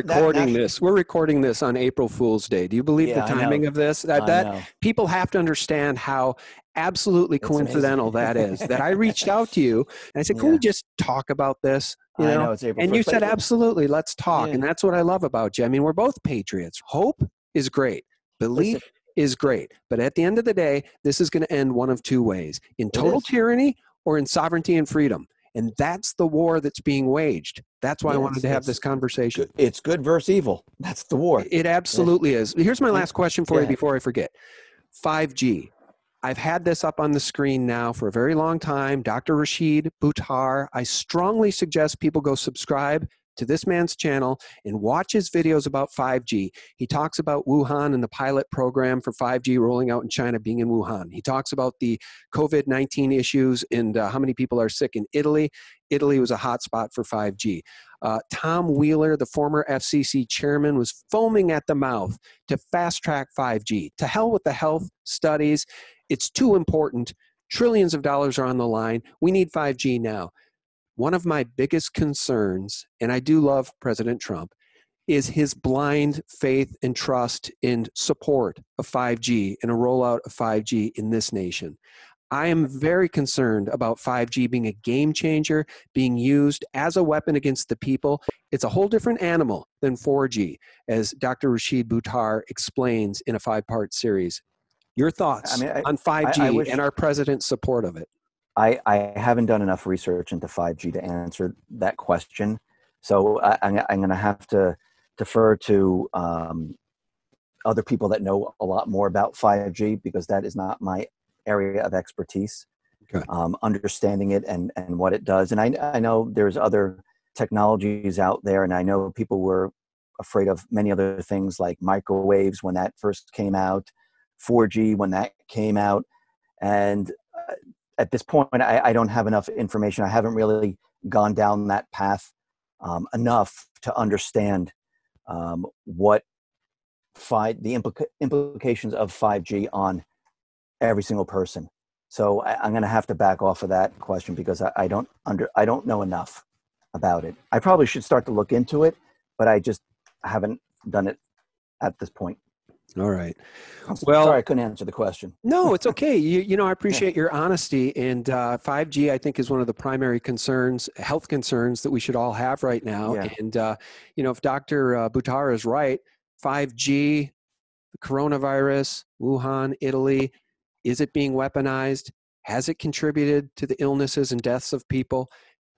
recording this on April Fool's Day. Do you believe the timing of this? That people have to understand how absolutely coincidental that is. That I reached out to you and I said, "Can we just talk about this?" I know it's April 1st, and you said, "Absolutely, let's talk." And that's what I love about you. I mean, we're both patriots. Hope is great. Belief is great. But at the end of the day, this is going to end one of two ways: in total tyranny or in sovereignty and freedom. And that's the war that's being waged. That's why I wanted to have this conversation. It's good versus evil. That's the war. It absolutely is. Here's my last question for you before I forget. 5G. I've had this up on the screen now for a very long time. Dr. Rashid Buttar. I strongly suggest people go subscribe to this man's channel and watch his videos about 5G. He talks about Wuhan and the pilot program for 5G rolling out in China being in Wuhan. He talks about the COVID-19 issues and how many people are sick in Italy. Italy was a hotspot for 5G. Tom Wheeler, the former FCC chairman, was foaming at the mouth to fast-track 5G. To hell with the health studies. It's too important. Trillions of dollars are on the line. We need 5G now. One of my biggest concerns, and I do love President Trump, is his blind faith and trust in support of 5G and a rollout of 5G in this nation. I am very concerned about 5G being a game changer, being used as a weapon against the people. It's a whole different animal than 4G, as Dr. Rashid Buttar explains in a 5-part series. Your thoughts on 5G and our president's support of it? I haven't done enough research into 5G to answer that question. So I'm going to have to defer to other people that know a lot more about 5G, because that is not my area of expertise. Okay. Understanding it and what it does. And I know there's other technologies out there, and I know people were afraid of many other things like microwaves when that first came out, 4G when that came out. And at this point, I don't have enough information. I haven't really gone down that path enough to understand what the implications of 5G on every single person. So I'm going to have to back off of that question, because I don't know enough about it. I probably should start to look into it, but I just haven't done it at this point. All right. Well, sorry, I couldn't answer the question. No, it's okay. You know, I appreciate your honesty. And 5G, I think, is one of the primary concerns, health concerns that we should all have right now. Yeah. And, you know, if Dr. Buttar is right, 5G, the coronavirus, Wuhan, Italy, is it being weaponized? Has it contributed to the illnesses and deaths of people?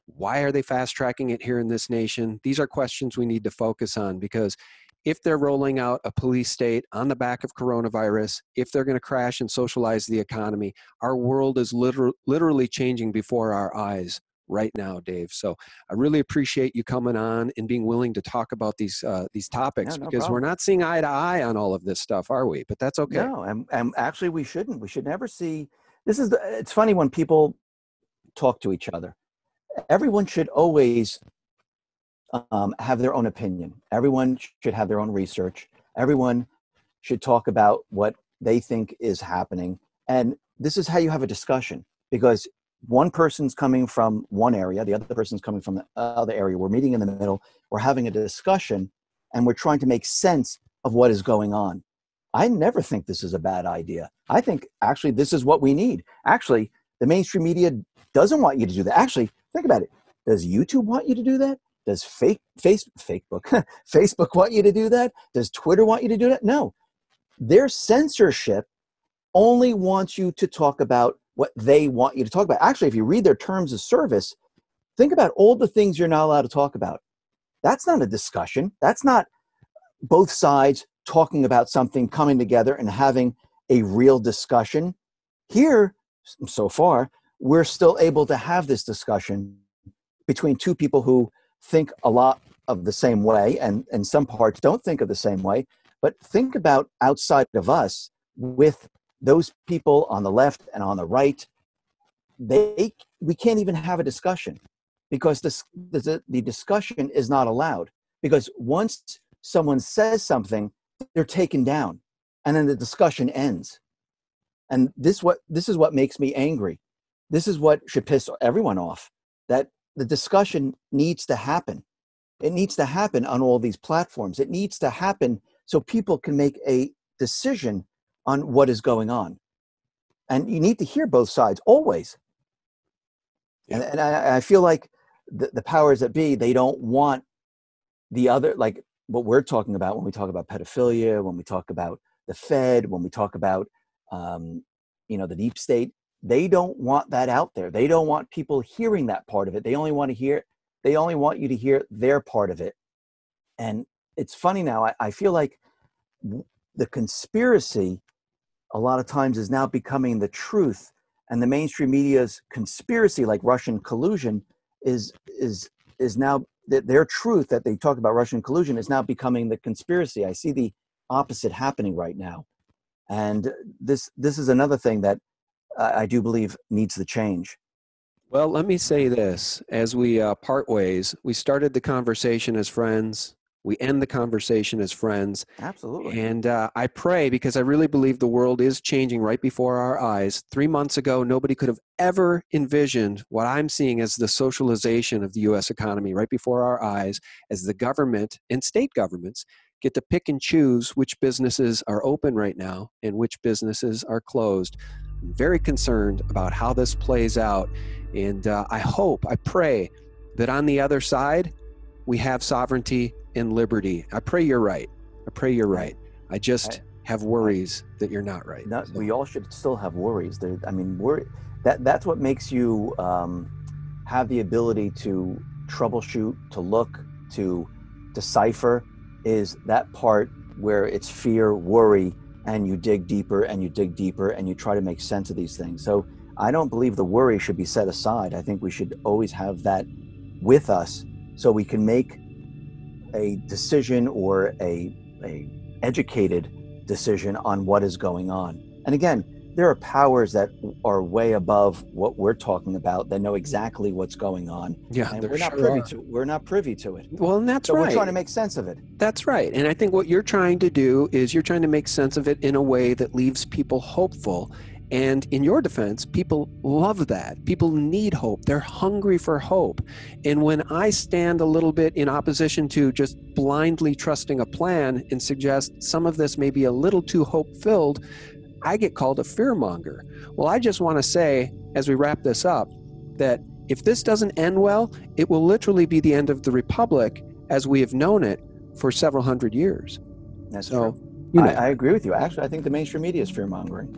Why are they fast tracking it here in this nation? These are questions we need to focus on, because if they're rolling out a police state on the back of coronavirus, if they're going to crash and socialize the economy, our world is literally changing before our eyes right now, Dave. So I really appreciate you coming on and being willing to talk about these topics, because problem. We're not seeing eye to eye on all of this stuff, are we? But that's okay. No, and actually we shouldn't. We should never see. It's funny when people talk to each other. Everyone should always have their own opinion. Everyone should have their own research. Everyone should talk about what they think is happening. And this is how you have a discussion, because one person's coming from one area, the other person's coming from the other area. We're meeting in the middle. We're having a discussion, and we're trying to make sense of what is going on. I never think this is a bad idea. I think actually this is what we need. Actually, the mainstream media doesn't want you to do that. Actually, think about it. Does YouTube want you to do that? Does Facebook want you to do that? Does Twitter want you to do that? No. Their censorship only wants you to talk about what they want you to talk about. Actually, if you read their terms of service, think about all the things you're not allowed to talk about. That's not a discussion. That's not both sides talking about something, coming together and having a real discussion. Here, so far, we're still able to have this discussion between two people who think a lot of the same way, and some parts don't think of the same way. But think about outside of us, with those people on the left and on the right. We can't even have a discussion, because the discussion is not allowed. Because once someone says something, they're taken down, and then the discussion ends. And this is what makes me angry. This is what should piss everyone off, that the discussion needs to happen. It needs to happen on all these platforms. It needs to happen so people can make a decision on what is going on. And you need to hear both sides always. Yeah. And I feel like the powers that be, they don't want the other, like what we're talking about when we talk about pedophilia, when we talk about the Fed, when we talk about, the deep state. they don't want that out there. They don't want people hearing that part of it. They only want you to hear their part of it. And it's funny now, I feel like the conspiracy a lot of times is now becoming the truth, and the mainstream media's conspiracy, like Russian collusion, is now their truth that they talk about Russian collusion is now becoming the conspiracy. I see the opposite happening right now. And this is another thing that I do believe needs to change. Well, let me say this. As we part ways, we started the conversation as friends. We end the conversation as friends. Absolutely. And I pray, because I really believe the world is changing right before our eyes. 3 months ago, nobody could have ever envisioned what I'm seeing as the socialization of the U.S. economy right before our eyes, as the government and state governments get to pick and choose which businesses are open right now and which businesses are closed. I'm very concerned about how this plays out. And I pray that on the other side, we have sovereignty and liberty. I pray you're right. I just have worries that you're not right. No, we all should still have worries. That's what makes you have the ability to troubleshoot, to look, to decipher, is that part where it's fear, worry, and you dig deeper and you dig deeper and you try to make sense of these things. So I don't believe the worry should be set aside. I think we should always have that with us so we can make a decision, or a educated decision on what is going on. And again, there are powers that are way above what we're talking about that know exactly what's going on. Yeah, and we're not privy to it. Well, and that's right. So we're trying to make sense of it. That's right. And I think what you're trying to do is you're trying to make sense of it in a way that leaves people hopeful. And in your defense, people love that. People need hope. They're hungry for hope. And when I stand a little bit in opposition to just blindly trusting a plan and suggest some of this may be a little too hope-filled, I get called a fearmonger. Well, I just want to say, as we wrap this up, that if this doesn't end well, it will literally be the end of the Republic as we have known it for several hundred years. That's true. I agree with you. Actually, I think the mainstream media is fear-mongering.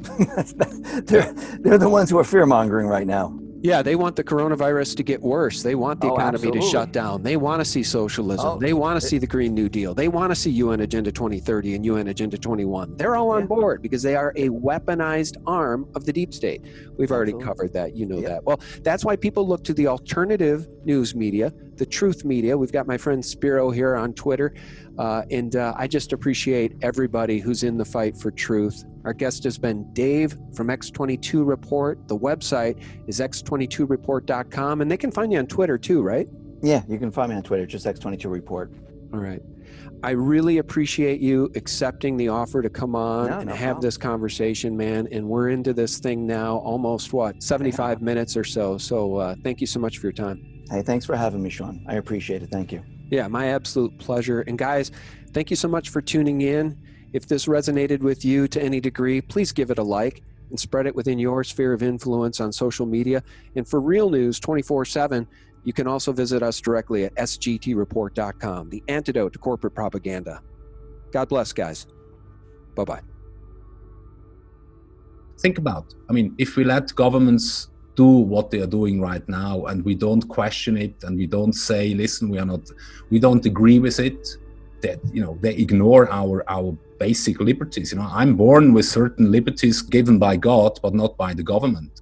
They're the ones who are fear-mongering right now. Yeah, they want the coronavirus to get worse. They want the economy to shut down. They want to see socialism. They want to see the Green New Deal. They want to see UN Agenda 2030 and UN Agenda 21. They're all on board because they are a weaponized arm of the deep state. We've already covered that. You know that. Well, that's why people look to the alternative news media, the truth media. We've got my friend Spiro here on Twitter. And I just appreciate everybody who's in the fight for truth. Our guest has been Dave from X22 Report. The website is x22report.com, and they can find you on Twitter too, right? Yeah, you can find me on Twitter, just X22 Report. All right. I really appreciate you accepting the offer to come on and have this conversation, man. And we're into this thing now almost, 75 minutes or so. So thank you so much for your time. Hey, thanks for having me, Sean. I appreciate it. Thank you. Yeah, my absolute pleasure. And guys, thank you so much for tuning in. If this resonated with you to any degree, please give it a like and spread it within your sphere of influence on social media. And for real news 24/7, you can also visit us directly at sgtreport.com, the antidote to corporate propaganda. God bless, guys. Bye-bye. Think about, if we let governments do what they are doing right now and we don't question it and we don't say, listen, we don't agree with it, that they ignore our basic liberties. I'm born with certain liberties given by God, but not by the government.